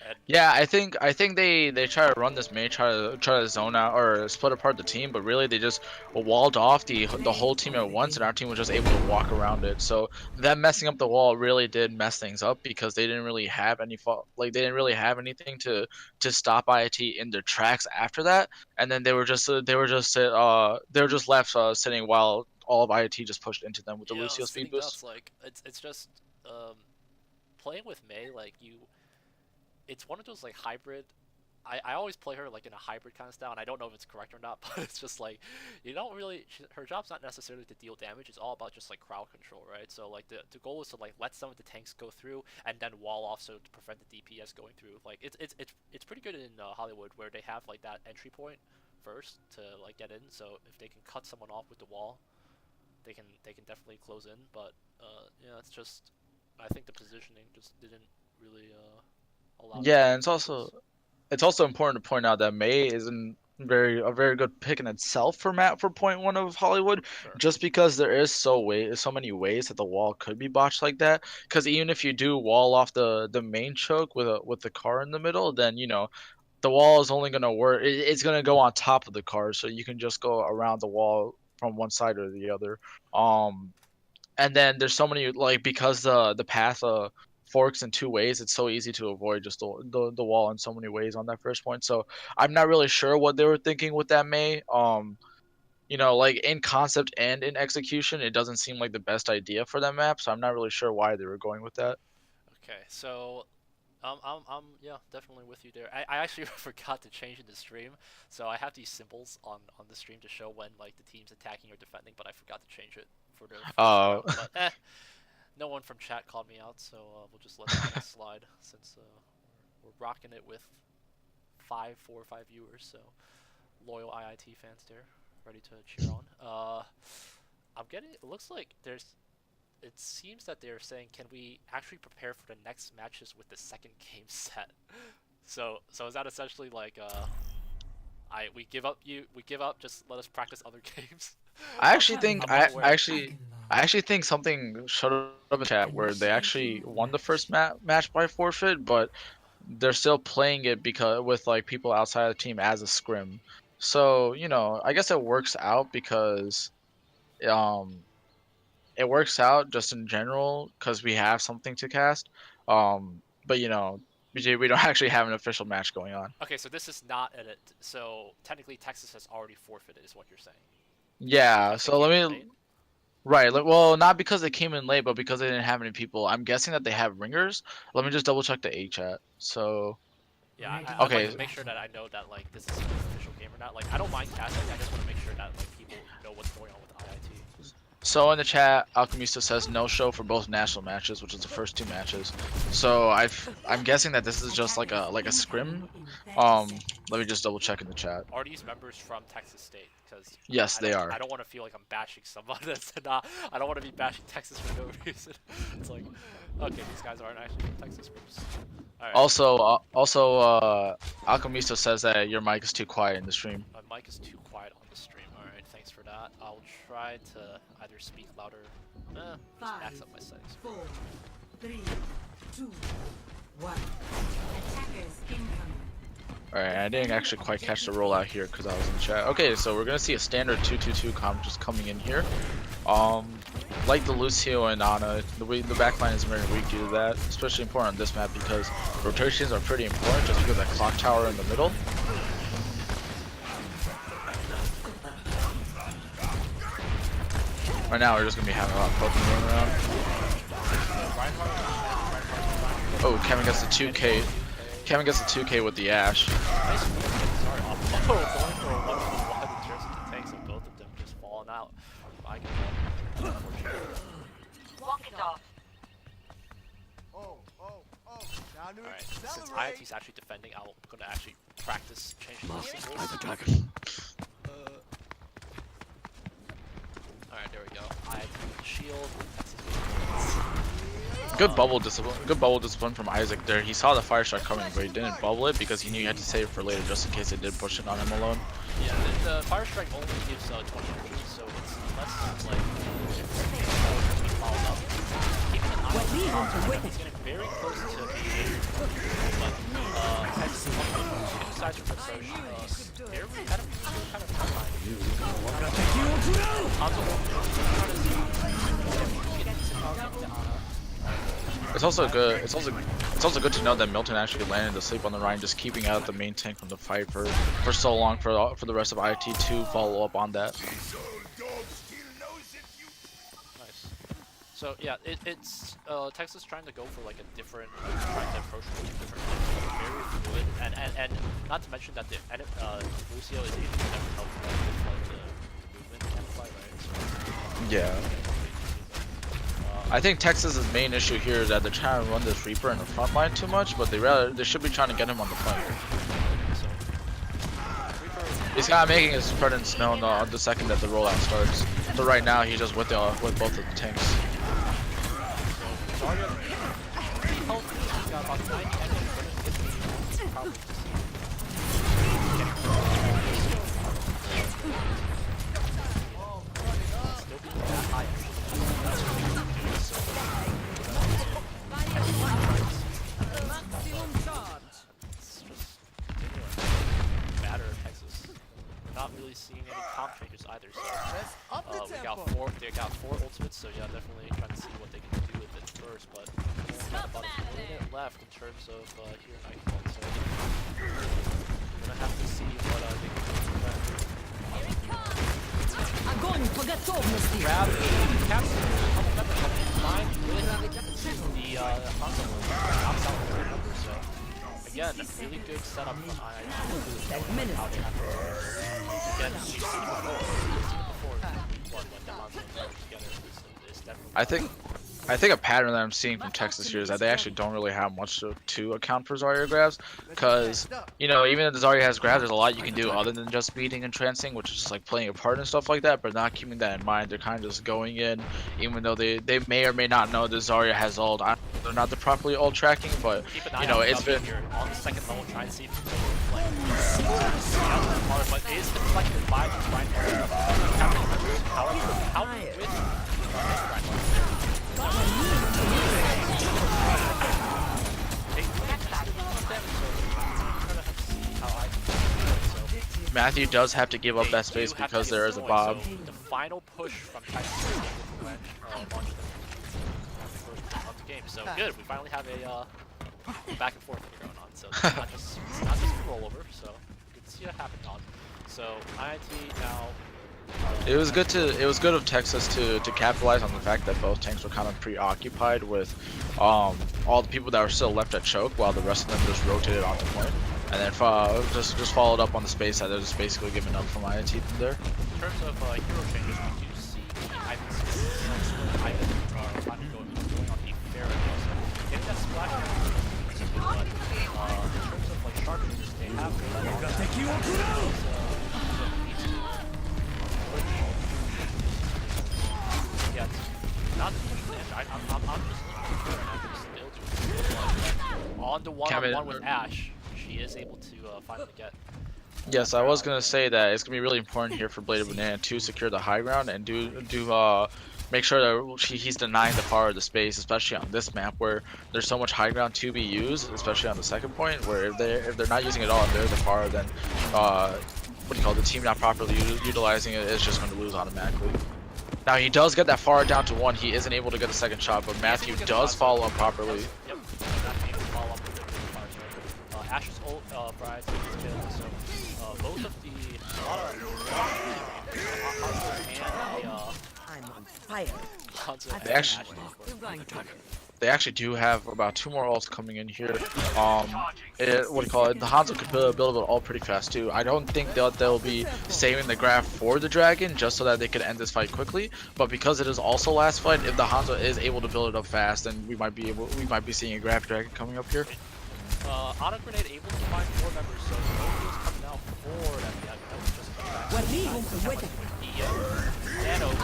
And Yeah, I think they try to run this main, try to zone out or split apart the team, but really they just walled off the whole team at once, and our team was just able to walk around it. So them messing up the wall really did mess things up because they didn't really have any fault, like they didn't really have anything to stop IIT in their tracks after that, and then they were just left sitting while all of IIT just pushed into them with the yeah, Lucio speed sitting boost. ducks, like it's just um, playing with Mei, like it's one of those like hybrid. I always play her like in a hybrid kind of style, and I don't know if it's correct or not, but it's just like you don't really. Her job's not necessarily to deal damage; it's all about just like crowd control, right? So like the goal is to like let some of the tanks go through and then wall off so to prevent the DPS going through. Like it's pretty good in Hollywood where they have like that entry point first to like get in. So if they can cut someone off with the wall, they can definitely close in. But yeah, it's just I think the positioning just didn't really allow them to Yeah, and make progress. it's also important to point out that May isn't a very good pick in itself for map for point one of Hollywood, Sure. just because there is so many ways that the wall could be botched like that. Because even if you do wall off the main choke with the car in the middle, then the wall is only gonna work. It's gonna go on top of the car, so you can just go around the wall from one side or the other. Um, and then there's so many like because the path forks in two ways, it's so easy to avoid just the wall in so many ways on that first point. So I'm not really sure what they were thinking with that May. Like in concept and in execution, it doesn't seem like the best idea for that map, so I'm not really sure why they were going with that. Okay, so I'm yeah, definitely with you there. I actually forgot to change in the stream, so I have these symbols on the stream to show when like the team's attacking or defending, but I forgot to change it for the first uh round. But no one from chat called me out, so we'll just let that one slide since we're rocking it with 4 or 5 viewers, so loyal IIT fans there, ready to cheer on. I'm getting. It looks like there's it seems that they're saying, can we actually prepare for the next matches with the second game set? So is that essentially like we give up, just let us practice other games? I actually think I'm unaware. I actually think something showed up in chat where they actually won the first match by forfeit, but they're still playing it because with like people outside the team as a scrim. So, I guess it works out because um it works out just in general because we have something to cast. But we don't actually have an official match going on. Okay, so this is not edit. So technically, Texas has already forfeited, is what you're saying, Yeah, because they so came let in me late. right, like, well, not because they came in late, but because they didn't have any people. I'm guessing that they have ringers. Let me just double check the A chat. So, Yeah, I'd like okay, to make sure that I know that like this is an official game or not. Like I don't mind casting. I just want to make sure that like people know what's going on with IIT. so in the chat, Alchemista says no show for both national matches, which is the first two matches. So I'm guessing that this is just like a scrim. Let me just double check in the chat. Are these members from Texas State? Because Yes, they are. I don't want to feel like I'm bashing someone that's not. I don't want to be bashing Texas for no reason. It's like, okay, these guys aren't actually from Texas. Groups. All right. Alchemista says that your mic is too quiet in the stream. My mic is too quiet on the stream. All right, thanks for that. I'll try to either speak louder. Just max up my settings. 4, 3, 2, 1. Attackers incoming. Alright, I didn't actually quite catch the rollout here because I was in the chat. Okay, so we're gonna see a standard 2-2-2 comp just coming in here. Like the Lucio and Ana, the backline is very weak due to that. Especially important on this map because rotations are pretty important just because of that clock tower in the middle. Right now we're just gonna be having a lot of Pokemon going around. Oh, Kevin gets the 2K. Kevin gets the 2K with the Ash. Nice move. Sorry. Oh, going for a 1v1 in terms of the tanks, and both of them just falling out. I can Walk it off. Alright, since IIT's actually defending, I'm gonna actually practice changing the symbols. Alright, there we go. IIT with the shield. Good bubble discipline from Isaac there. He saw the fire strike coming, but he didn't bubble it because he knew he had to save it for later just in case they did push it on him alone. Yeah, the fire strike only gives 20 energy, so it's less like follows up. Keeping an eye on the fire strike, he's gonna very close to being able to, but Texas two sides from the approach. They're kind of frontline. Hanzo trying to see getting some help into Ana. It's also good. It's also good to know that Milton actually landed to sleep on the Rhine, just keeping out the main tank from the fight for so long for the rest of IT to follow up on that. Nice. So yeah, it's Texas trying to go for like a different, trying to approach with different things, very fluid, and not to mention that the Lucio is able to help with like the movement and fly, right? So, Yeah. I think Texas's main issue here is that they're trying to run this Reaper in the front line too much, but they should be trying to get him on the flank. so He's kind of making his presence known the second that the rollout starts. So right now he's just with both of the tanks. Zarya, pretty healthy. He's got about 90 energy, but it's probably just still being that high energy. It's just continuing. Batter Texas. We're not really seeing any comp changes either, so they got four ultimates, so yeah, definitely trying to see what they can do with it first, but only got about a minute left in terms of here in Nightfall, so we're gonna have to see what they can do with that. Grab capture a couple members, but combined with the Hanzo knocks out the third member, so again, really good setup from I. How they have to again, she's seen it before. When the Hanzo and Zarya together is definitely I think a pattern that I'm seeing from Texas here is that they actually don't really have much to account for Zarya grabs, because you know, even if the Zarya has grabs, there's a lot you can do other than just beating and trancing, which is just like playing a part and stuff like that. But not keeping that in mind, they're kind of just going in, even though they may or may not know that Zarya has ult. They're not the properly ult tracking, but you know, it's been here on the second level trying to see if you can flank. But is deflected by the Rhine. However, how with Matthew does have to give up that space because there is a Bob. So the final push from Texas to launch the first of the game. So good, we finally have a back and forth here going on. So it's not just a rollover. So good to see it happen on. So IIT now. It was good of Texas to capitalize on the fact that both tanks were kind of preoccupied with all the people that were still left at choke, while the rest of them just rotated onto point, and then just followed up on the space that they're just basically giving up from IIT from there. In terms of hero changes, we do see Ivan trying to go on the fair so getting that splash is good, but in terms of like sharp changes, they have yeah, not too much damage. I'm just looking for her and I can still do it. On the one-on-one with Ashe, she is able to finally get. Yes, I was gonna say that it's gonna be really important here for Bladed Banana to secure the high ground and make sure that he's denying the power of the space, especially on this map where there's so much high ground to be used, especially on the second point, where if they're not using it all and there's the power, then the team not properly utilizing it is just going to lose automatically. Now he does get that far down to 1. He isn't able to get a second shot, but Matthew does follow up properly. Yep, Matthew able to follow up with the fire charge. Ashe's ult for IIT is killed, so both of the Hanzo and Ashe. They actually do have about 2 more ults coming in here. The Hanzo could build an ult pretty fast too. I don't think they'll be saving the grab for the dragon just so that they could end this fight quickly. But because it is also last fight, if the Hanzo is able to build it up fast, then we might be seeing a grab dragon coming up here. Auto grenade able to find 4 members, so Nobu's coming out for that. That was just Nano with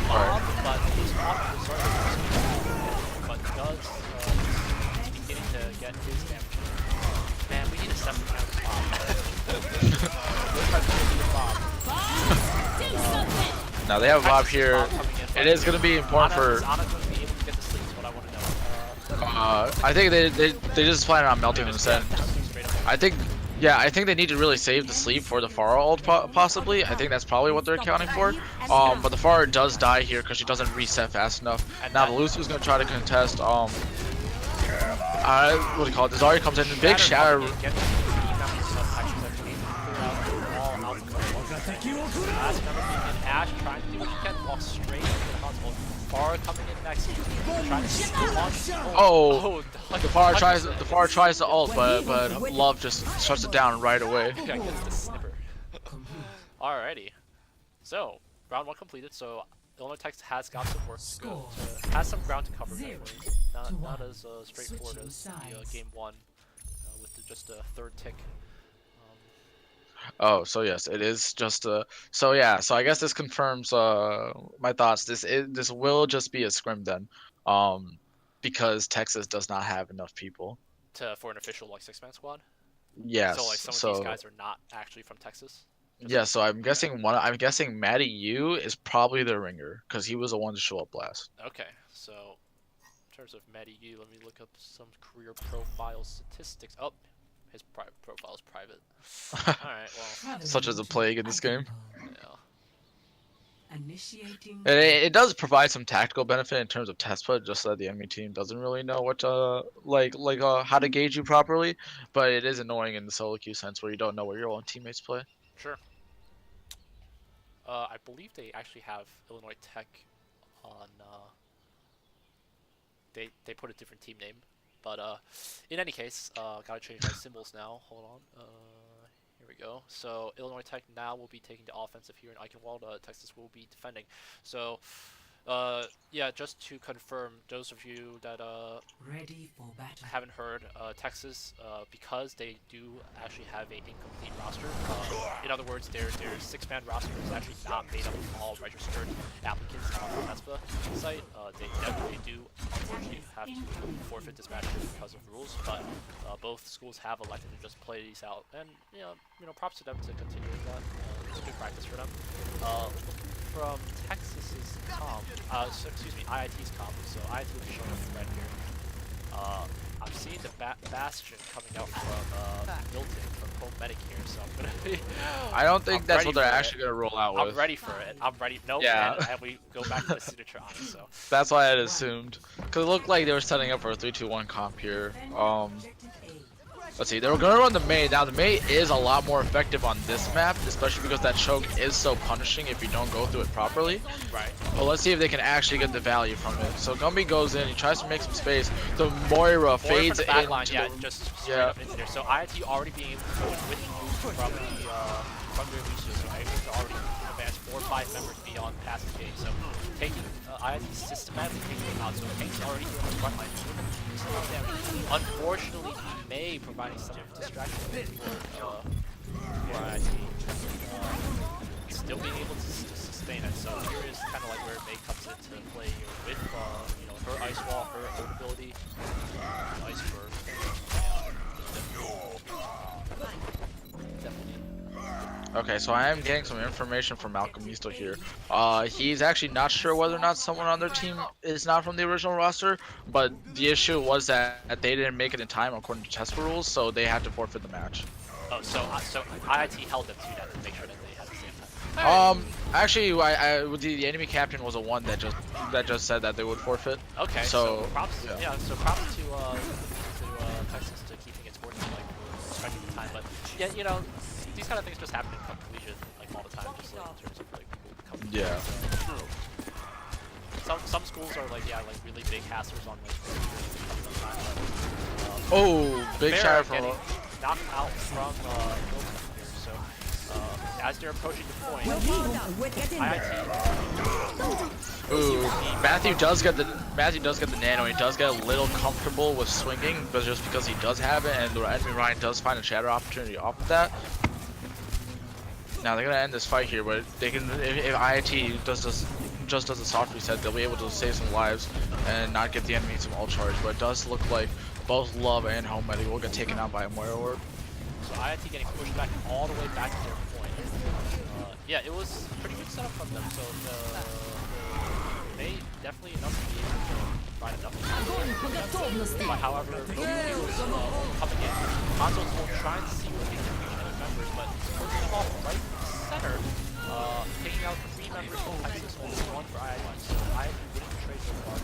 Bob, but he's off the start, but does beginning to get his damage. Man, we need a 7 round Bob. Now they have a Bob here. It is going to be important for. Ana's going to be able to get I think they just plan on melting them instead. I think, yeah, I think they need to really save the sleep for the Pharah ult possibly. I think that's probably what they're accounting for. But the Pharah does die here because she doesn't reset fast enough. Now the Luciu's gonna try to contest. What do you call it? The Zarya comes in, big shatter. Ash trying to do what she can, walk straight into the console. Pharah coming in next, trying to see the launch. Oh, the Pharah tries to ult, but Love just shuts it down right away. Yeah, gets the snipper. Alrighty, so round 1 completed. So Illinois Tech has got some work to go, has some ground to cover. Definitely. Not as straightforward as the game 1 with just a 3rd tick. Oh, so yes, it is just so yeah, so I guess this confirms my thoughts. This will just be a scrim then. Because Texas does not have enough people. For an official like 6-man squad? Yes. So like some of these guys are not actually from Texas? Yeah, so I'm guessing Matty Yu is probably the ringer, because he was the one to show up last. Okay, so in terms of Matty Yu, let me look up some career profile statistics. Oh, his profile is private. Alright, well. Such as a plague in this game. Yeah. It does provide some tactical benefit in terms of Tespa, just so that the enemy team doesn't really know what to how to gauge you properly. But it is annoying in the solo queue sense where you don't know where your own teammates play. Sure. I believe they actually have Illinois Tech on. They put a different team name, but in any case, gotta change my symbols now. Hold on. Here we go. So Illinois Tech now will be taking the offensive here in Eichenwald. Texas will be defending. So, yeah, just to confirm, those of you that ready for battle. Haven't heard, Texas, because they do actually have an incomplete roster. In other words, their 6-man roster is actually not made up of all registered applicants on the Tespa site. They definitely do, unfortunately, have to forfeit this match because of rules. But both schools have elected to just play these out, and you know, props to them to continue with that. It's good practice for them. From Texas's comp, excuse me, IIT's comp. So IIT will be showing up in red here. I'm seeing the Bastion coming out from Milton, from Home Medic here, so I'm gonna be. I don't think that's what they're actually gonna roll out with. I'm ready for it. I'm ready. Nope. Yeah. And we go back to the signature on it. So. That's why I had assumed, because it looked like they were setting up for a 3-2-1 comp here. Let's see, they were gonna run the Mei. Now the Mei is a lot more effective on this map, especially because that choke is so punishing if you don't go through it properly. Right. But let's see if they can actually get the value from it. So Gumby goes in, he tries to make some space. The Moira fades in. Yeah, just straight up into there. So IIT already being able to go in with the boost from their Lucio, so able to already advance 4 or 5 members beyond past the game. So taking IIT systematically taking them out. So Kane's already here on the front line. Unfortunately, Mei providing some distraction for IIT. Still being able to sustain it. So here is kind of like where Mei comes into play here with her ice wall, her own ability, iceberg. Okay, so I am getting some information from Malcolm Easter here. He's actually not sure whether or not someone on their team is not from the original roster, but the issue was that they didn't make it in time according to Tespa rules, so they had to forfeit the match. Oh, so IIT held them to that to make sure that they had the same time. Actually, the enemy captain was the one that just said that they would forfeit. Okay, so props to Texas to keeping its word like stretching the time, but yeah, you know. These kind of things just happen in Collegiate like all the time, just like in terms of like people coming. Yeah. Some schools are like really big casters on like. Big shout from knocked out from Milton here. So as they're approaching the point, Matthew does get the nano. He does get a little comfortable with swinging, but just because he does have it, and the enemy Ryan does find a shatter opportunity off of that. Now they're gonna end this fight here, but they can if IIT does a soft reset, they'll be able to save some lives and not give the enemy some ult charge. But it does look like both Love and Home Medic will get taken out by a Moira Orb. So IIT getting pushed back all the way back to their point. Yeah, it was a pretty good setup from them. So they definitely enough to be able to provide enough. But however, those heroes coming in, Hanzo will try and see what they can reach other members, but first of all, right in the center, taking out 3 members from Texas, only 1 for IIT, so IIT wouldn't trade so far.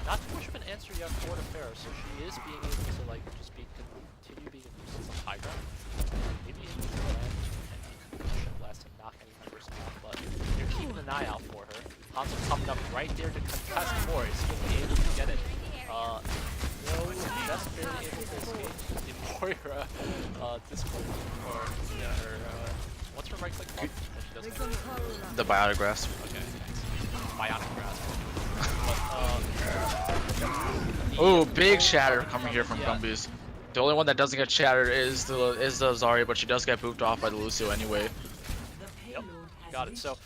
Not too much of an answer yet for the fair, so she is being able to like just continue being a nuisance on high ground. Maybe able to land and last and knock any members off, but you're keeping an eye out for her. Hanzo coming up right there to contest more. Is he going to be able to get it? No, just barely able to escape the Moira Discord, or yeah, her, what's her right click called? When she does The Biotic Grasp. Okay, Bionic Grasp. Oh, big shatter coming here from Gumbies. The only one that doesn't get shattered is the Zarya, but she does get booped off by the Lucio anyway. Yep, got it. So,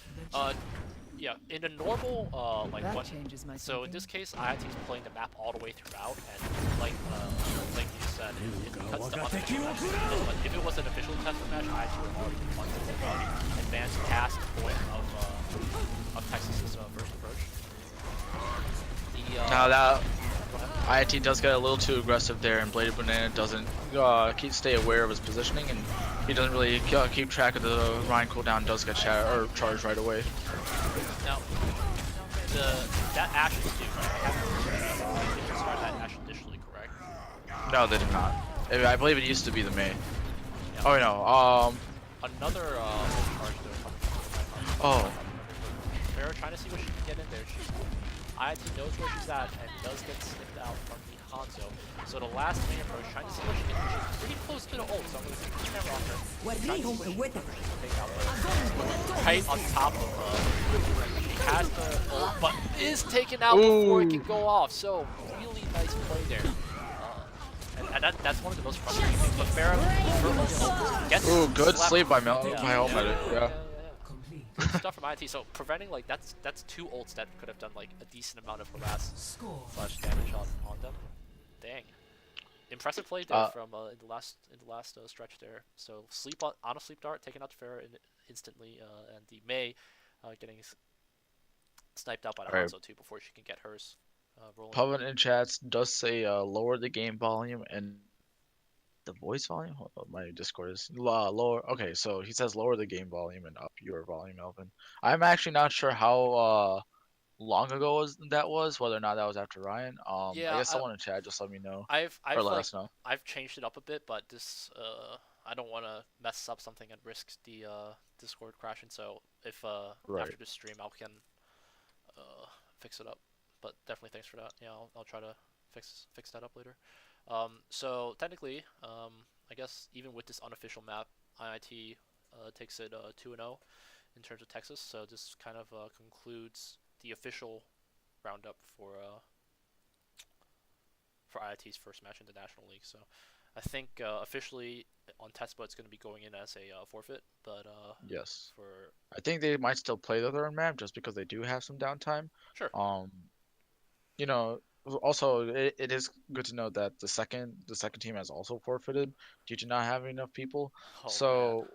yeah, in a normal, like what? So in this case, IIT is playing the map all the way throughout, and like you said, it cuts the unofficial match. But if it was an official Tespa match, IIT would already be advanced past the point of Texas's first approach. Now that IIT does get a little too aggressive there, and Bladed Banana doesn't stay aware of his positioning, and he doesn't really keep track of the Ryan cooldown. Does get charged right away. Now, that Ashe is due. They just started that Ashe initially, correct? No, they did not. I believe it used to be the May. Yeah. Oh no. Another charge there coming from Oh. Farrah trying to see what she can get in there. IIT knows where she's at and does get snipped out from the Hanzo. So the last main approach, trying to see what she can do. She's pretty close to the ult, so I'm going to take the camera off her. Trying to see what she can take out right on top of her. She has the ult, but is taken out before it can go off. So really nice play there. And that's one of the most frustrating things. But Farrah, gets good slapped. sleep by Helmet. Yeah. Good stuff from IT. So preventing like that's 2 ults that could have done like a decent amount of harass / damage on them. Dang, impressive play there from in the last stretch there. So sleep on a sleep dart, taking out the Farrah instantly, and the Mei getting sniped out by the Hanzo too before she can get hers rolling. Pubin in chats does say lower the game volume and the voice volume. Hold on, my Discord is lower. Okay, so he says lower the game volume and up your volume, Elvin. I'm actually not sure how long ago that was, whether or not that was after Ryan. Yeah, I guess someone in chat just let me know. Let us know. I've changed it up a bit, but this I don't want to mess up something and risk the Discord crashing. So if after this stream I can fix it up. But definitely thanks for that. Yeah, I'll try to fix that up later. So technically, I guess even with this unofficial map, IIT takes it 2-0 in terms of Texas. So this kind of concludes the official roundup for IIT's first match in the National League. So I think officially on Tespa it's going to be going in as a forfeit. But yes, for I think they might still play the third map just because they do have some downtime. Sure. You know, also it is good to know that the second team has also forfeited due to not having enough people. Oh, so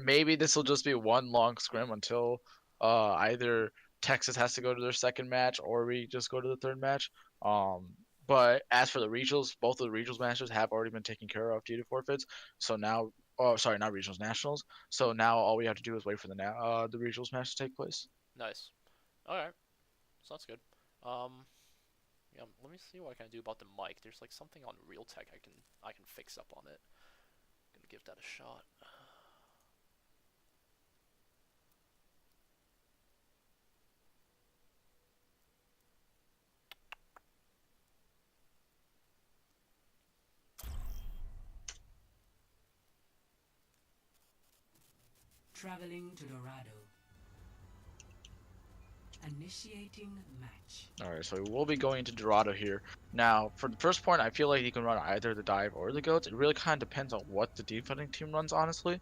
maybe this will just be one long scrim until either Texas has to go to their second match or we just go to the third match. But as for the regionals, both of the regionals matches have already been taken care of due to forfeits. So now, sorry, not regionals, nationals. So now all we have to do is wait for the regionals match to take place. Nice. All right, sounds good. Yeah, let me see what I can do about the mic. There's like something on Realtek I can fix up on it. I'm gonna give that a shot. Traveling to Dorado. Initiating match. Alright, so we'll be going to Dorado here. Now, for the first point, I feel like you can run either the dive or the goats. It really kind of depends on what the defending team runs, honestly.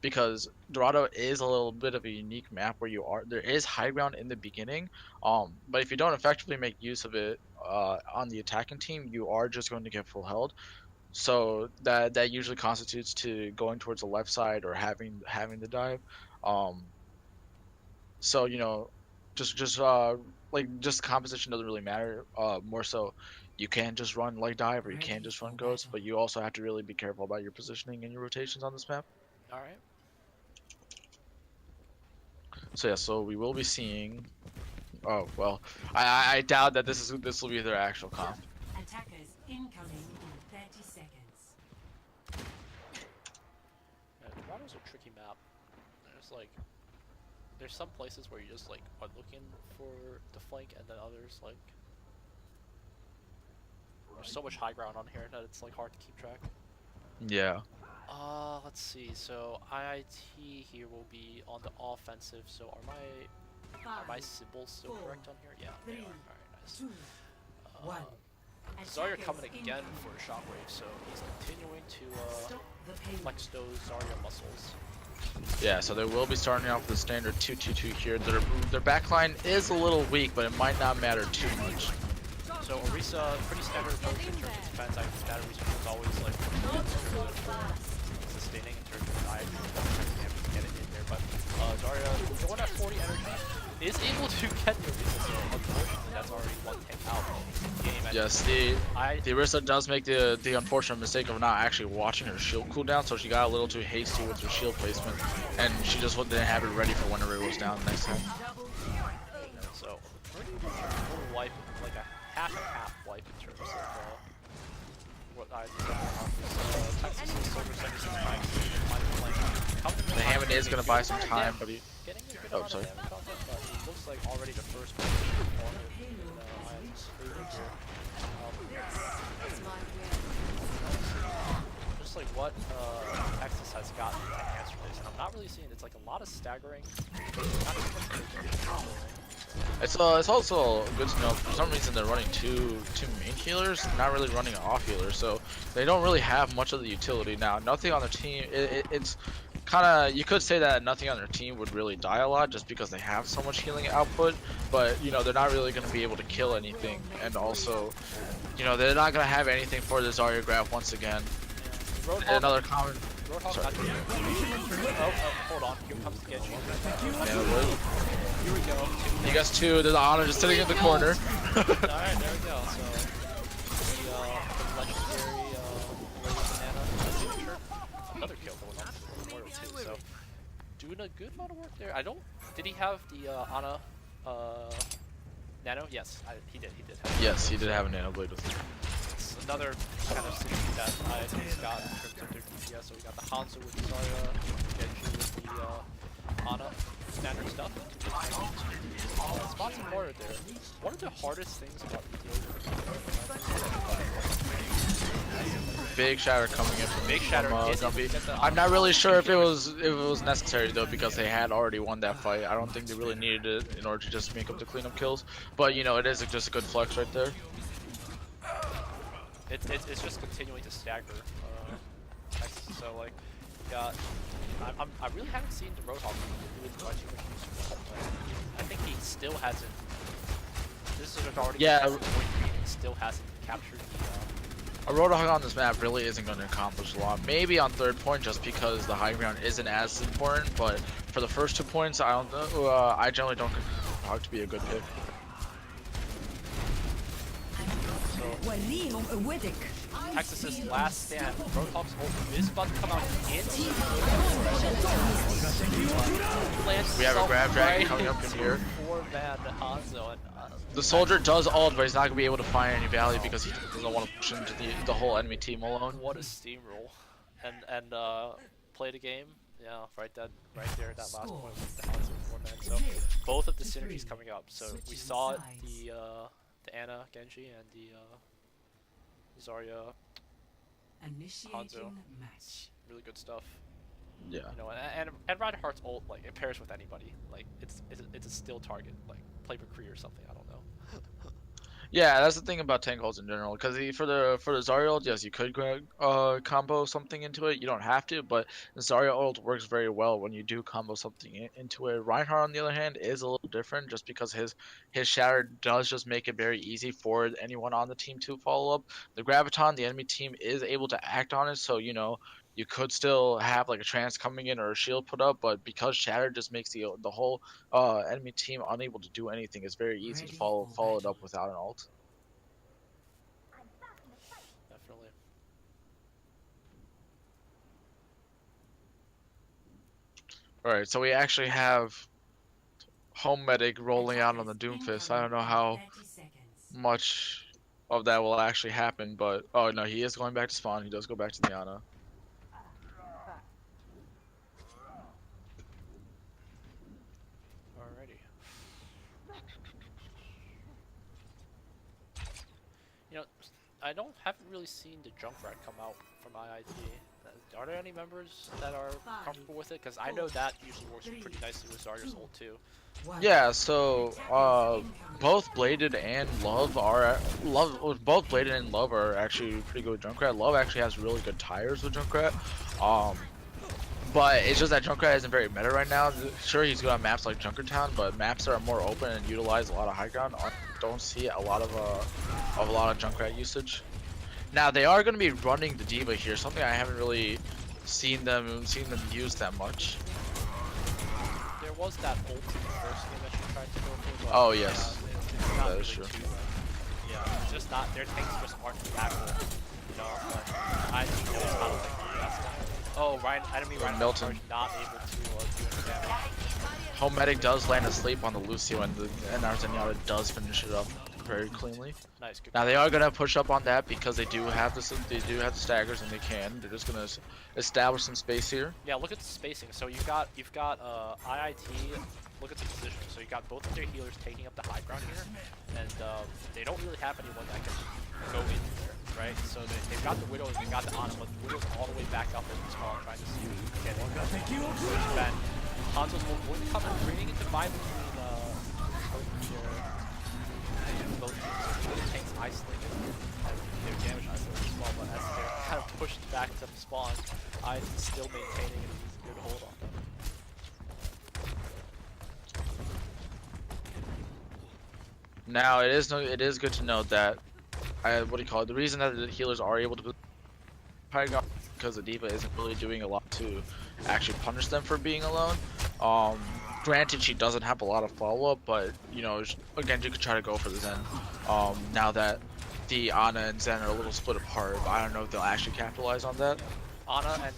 Because Dorado is a little bit of a unique map where there is high ground in the beginning. But if you don't effectively make use of it on the attacking team, you are just going to get full held. So that usually constitutes to going towards the left side or having the dive. So, you know, just composition doesn't really matter. More so, you can just run like dive or you can Ready just for run ghost, battle. but you also have to really be careful about your positioning and your rotations on this map. All right. So yeah, so we will be seeing. Oh well, I doubt that this will be their actual comp. Attackers incoming in 30 seconds. Yeah, Dorado's a tricky map. There's some places where you just like are looking for the flank, and then others like there's so much high ground on here that it's like hard to keep track. Yeah. Let's see. So IIT here will be on the offensive. So are my symbols still correct on here? Yeah, they are. All right, nice. 2, 1. Zarya coming again for a shockwave, so he's continuing to Stop the payload. flex those Zarya muscles. Yeah, so they will be starting off with the standard 2-2-2 here. Their backline is a little weak, but it might not matter too much. So Orisa, pretty standard approach in terms of defense. I think that Orisa is always like sustaining in terms of dive, damage to get it in there. But Zarya, going at 40 energy, is able to get the Orisa, so unfortunately that's already one tank out of the game. And Yes, the Orisa does make the unfortunate mistake of not actually watching her shield cooldown, so she got a little too hasty with her shield placement, and she just didn't have it ready for whenever it was down next time. So pretty much a full wipe, like a half and half wipe in terms of what I Texas is Silver 76 times. The Hammond is going to buy some time, but he... Getting a good Oh, amount sorry. of damage on him, but he looks like already the first one on just like what Texas has gotten to answer this, and I'm not really seeing it's like a lot of staggering. Not too much It's also good to know for some reason they're running two main healers, not really running an off healer, so they don't really have much of the utility now. Nothing on their team. It's kind of, you could say that nothing on their team would really die a lot just because they have so much healing output, but you know they're not really going to be able to kill anything, and also you know they're not going to have anything for the Zarya grab once again. Roadhog, Another common. Roadhog Sorry. hold on, here comes the Genji. Here we go. You guys too. There's Ana just sitting in the corner. Alright, there we go. So, the legendary banana signature. Another kill going on for Memorial too. So, doing a good amount of work there. Did he have the Ana nano? Yes, he did. He did have it. Yes, he did have a nano blade with him. It's another kind of synergy that I think he's got in terms of their DPS. So we got the Hanzo with the Zarya, Genji with the Ana, standard stuff. Spots and border there. One of the hardest things about Big shatter coming in from Big shatter Gumpy. I'm not really sure if it was necessary though, because they had already won that fight. I don't think they really needed it in order to just make up the cleanup kills. But you know, it is just a good flex right there. It's just continuing to stagger. So like, got. I really haven't seen the Roadhog really provide too much use. I think he still hasn't. This is already. Yeah. Point still hasn't captured the. A Roadhog on this map really isn't going to accomplish a lot. Maybe on third point, just because the high ground isn't as important. But for the first 2 points, I generally don't consider Roadhog to be a good pick. Texas's last stand. Roadhog's ult is about to come out We have a grab dragon coming up in here. The soldier does ult, but he's not going to be able to find any value because he doesn't want to push into the whole enemy team alone. What a steamroll. And play the game. Yeah, right there, that last point with the Hanzo 4 man. So both of the synergies coming up. So we saw the Ana, Genji, and the Zarya, Hanzo. Really good stuff. Yeah. You know, and Reinhardt's ult, like, it pairs with anybody. Like, it's a still target. Like, play McCree or something. I don't know. Yeah, that's the thing about tank ults in general. Because for the Zarya ult, yes, you could combo something into it. You don't have to, but the Zarya ult works very well when you do combo something into it. Reinhardt, on the other hand, is a little different just because his shatter does just make it very easy for anyone on the team to follow up. The Graviton, the enemy team, is able to act on it, so you know you could still have like a trance coming in or a shield put up, but because Shatter just makes the whole enemy team unable to do anything, it's very easy to Ready follow for it up battle. without an ult. Definitely. Alright, so we actually have Home Medic rolling out on the Attackers Doomfist. I don't know incoming how in 30 seconds. much of that will actually happen, but oh no, he is going back to spawn. He does go back to the Ana. Alrighty. You know, I haven't really seen the Junkrat come out from IIT. Are there any members that are comfortable with it? Because I know that usually works pretty nicely with Zarya's ult too. Yeah, so both Bladed and Love are both Bladed and Love are actually pretty good with Junkrat. Love actually has really good tires with Junkrat. But it's just that Junkrat isn't very meta right now. Sure, he's good on maps like Junkertown, but maps that are more open and utilize a lot of high ground don't see a lot of Junkrat usage. Now they are going to be running the D.Va here, something I haven't really seen them use that much. There was that ult in the first game that she tried to go for, but Oh yes, it's not that really is true. yeah, it's just not. Their tanks just aren't impactful, you know. But I think knows how to play that stuff. Oh, enemy Ryan Milton. not able to do any damage. Home Medic does land asleep on the Lucio, and our Zenyatta does finish it up very cleanly. Nice. Good Now they are gonna push up on that because they do have the staggers and they can. They're just gonna establish some space here. Yeah, look at the spacing. So you've got IIT. Look at the position. So you got both of their healers taking up the high ground here, and they don't really have anyone that can go in there, right? So they've got the Widow and they've got the Ana, but the Widow's all the way back up in the spawn trying to see who can get in. Ben, Hanzo's going to come and bring into vibe between both teams. So the tanks isolated and their damage isolated as well, but as they're kind of pushed back to the spawn, IIT's still maintaining a good hold on them. Now it is good to note that the reason that the healers are able to because the D.Va isn't really doing a lot to actually punish them for being alone. Granted, she doesn't have a lot of follow-up, but you know, again, you could try to go for the Zen. Now that the Ana and Zen are a little split apart, I don't know if they'll actually capitalize on that. Ana and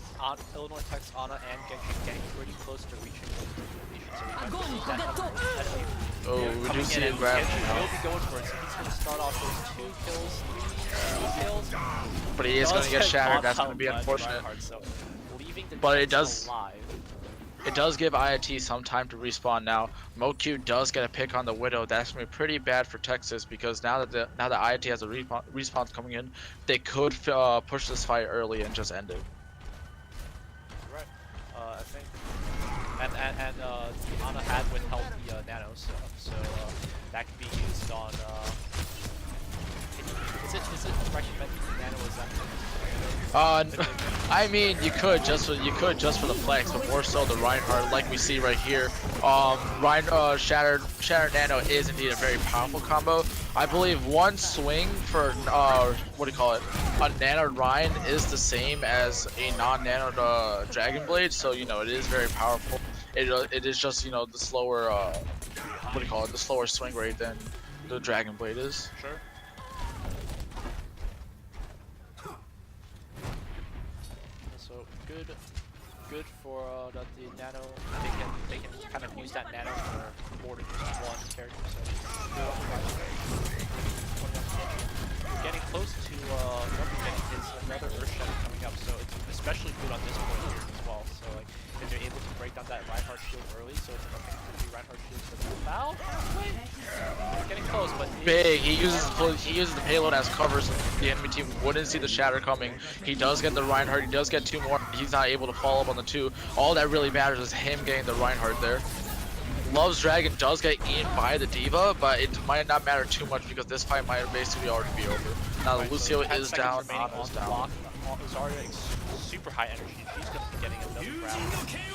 Illinois Tech's Ana and Genki getting pretty close to reaching the completion. So Oh, we do see it grab. Genki will be going for it, so he's going to start off with 2 kills, 3 kills. But he is going to get shattered. That's going to be unfortunate. So leaving the But it defense does. alive. It does give IIT some time to respawn. Now, MoQ does get a pick on the Widow. That's gonna be pretty bad for Texas because now that IIT has a respawn coming in, they could push this fight early and just end it. Right. I think, and the Ana had withheld the nanos, so that could be used on. Is it recommended the nano is that? I mean, you could just for the flex, but more so the Reinhardt, like we see right here. Shattered Nano is indeed a very powerful combo. I believe one swing for a Nano Ryan is the same as a non-Nano Dragon Blade, so you know it is very powerful. It is just the slower the slower swing rate than the Dragon Blade is. Sure. So good for that the nano. They can kind of use that nano for more than just one character. So getting close to is another Earthshatter coming up. So it's especially good on this point here as well. So like if they're able to break down that Reinhardt shield early, so it's going to be Reinhardt shield for the foul. Getting close, but big. He uses the payload as cover so the enemy team wouldn't see the shatter coming. He does get the Reinhardt. He does get 2 more. He's not able to follow up on the 2. All that really matters is him getting the Reinhardt there. Love's Dragon does get eaten by the D.Va, but it might not matter too much because this fight might basically already be over. Now right, Lucio so is down. Ana is down. Zarya is super high energy. She's going to be getting another grab.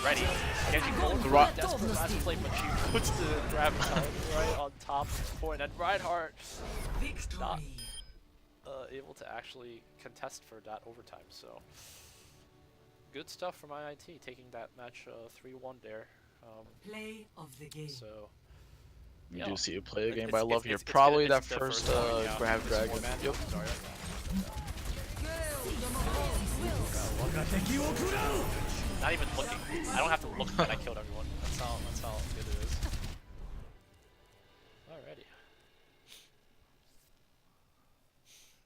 Ready. Getting cold. Desperate last play, but she puts the grab right on top of the point. And Reinhardt not able to actually contest for that overtime. So good stuff from IIT taking that match 3-1 there. Play of the game. So We yeah, do see you play a game, it's, but I it's, love it's, here. it's Probably it's that the first point, yeah. grab This dragon. four-man? Yep. Sorry. Not even looking. I don't have to look when I killed everyone. That's how good it is. Alrighty.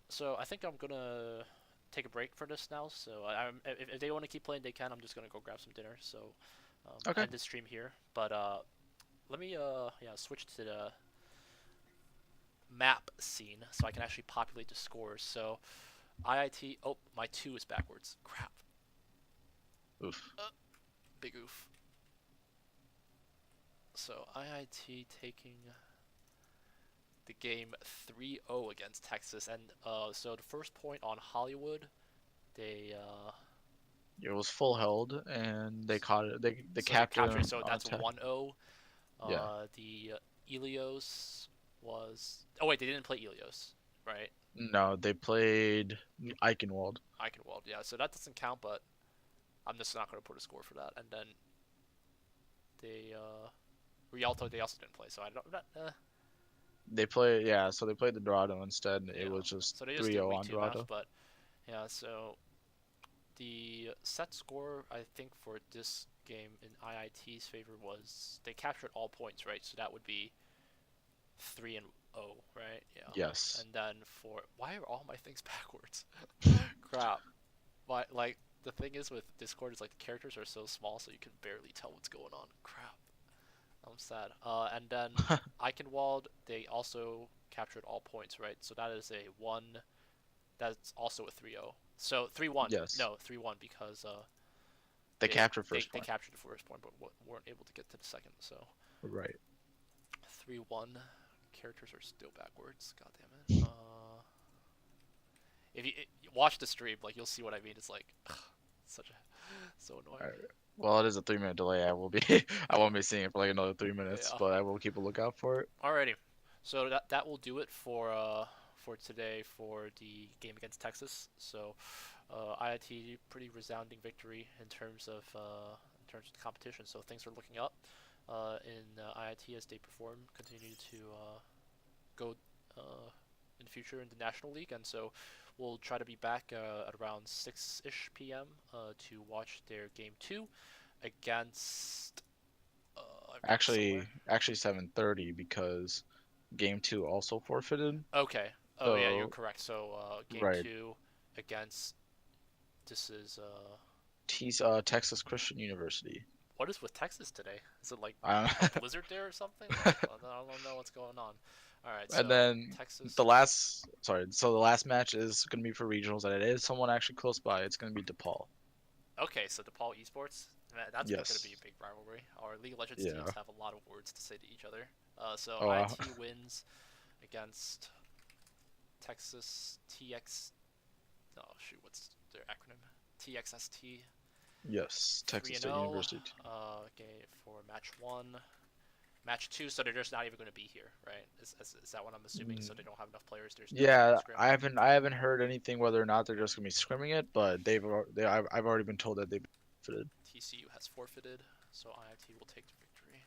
So I think I'm gonna take a break for this now. So if they want to keep playing, they can. I'm just gonna go grab some dinner. So Okay. end the stream here. But let me switch to the map scene so I can actually populate the scores. So IIT. Oh, my 2 is backwards. Crap. Oof. Big oof. So IIT taking the game 3-0 against Texas, and so the first point on Hollywood, they It was full held, and they caught it. They so captured captured. him So on that's attack. 1-0. Yeah. The Ilios was. Oh wait, they didn't play Ilios, right? No, they played Eichenwald. Eichenwald, yeah. So that doesn't count, but I'm just not gonna put a score for that. And then they Rialto, they also didn't play, so I don't. They play, yeah. So they played the Dorado instead. Yeah. It was just So they just 3-0 did week on 2 maps, Dorado. but yeah. So the set score I think for this game in IIT's favor was they captured all points, right? So that would be 3-0, right? Yeah. Yes. And then for why are all my things backwards? Crap. But like the thing is with Discord is like the characters are so small, so you can barely tell what's going on. Crap. I'm sad. And then Eichenwald, they also captured all points, right? So that is a 1. That's also a 3-0. So 3-1. Yes. No, 3-1 because They captured first they point. captured the first point, but weren't able to get to the second. So Right. 3-1. Characters are still backwards. God damn it. If you watch the stream, like you'll see what I mean. It's like such a so annoying. Alright. Well, it is a 3-minute delay. I will be I won't be seeing it for like another 3 minutes, Yeah. but I will keep a lookout for it. Alrighty. So that will do it for today for the game against Texas. So IIT pretty resounding victory in terms of the competition. So things are looking up in IIT as they continue to go in the future in the National League, and so we'll try to be back at around 6-ish p.m. To watch their game 2 against. Actually 7:30 because game 2 also forfeited. Okay. Oh yeah, you're So correct. So game right. 2 against this is Texas Christian University. what is with Texas today? Is it like I a don't blizzard there or something? Like, I don't know what's going on. All right, so And then Texas. the last match is gonna be for regionals, and it is someone actually close by. It's gonna be DePaul. Okay, so DePaul Esports. Man, that's going to Yes. be a big rivalry. Our League of Legends Yeah. teams have a lot of words to say to each other. So Oh, wow. IT wins against Texas TX. Oh shoot, what's their acronym? TXST. Yes, Texas State 3-0. University. Okay, for match 1. Match 2, so they're just not even going to be here, right? Is that what I'm assuming? So they don't have enough players. There's no Yeah, scrim. I haven't heard anything whether or not they're just gonna be scrimming it, but I've already been told that they've forfeited. TCU has forfeited, so IIT will take the victory.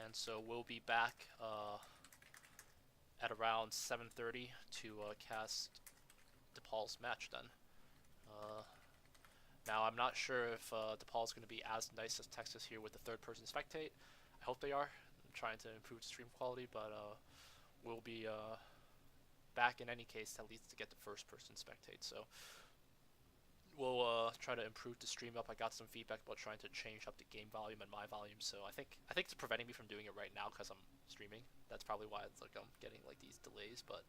And so we'll be back at around 7:30 to cast DePaul's match then. Now I'm not sure if DePaul's going to be as nice as Texas here with the third-person spectate. I hope they are. I'm trying to improve the stream quality, but we'll be back in any case at least to get the first-person spectate. So we'll try to improve the stream up. I got some feedback about trying to change up the game volume and my volume, so I think it's preventing me from doing it right now because I'm streaming. That's probably why it's like I'm getting like these delays, but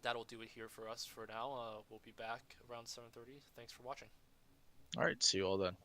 that'll do it here for us for now. We'll be back around 7:30. Thanks for watching. All right, see you all then.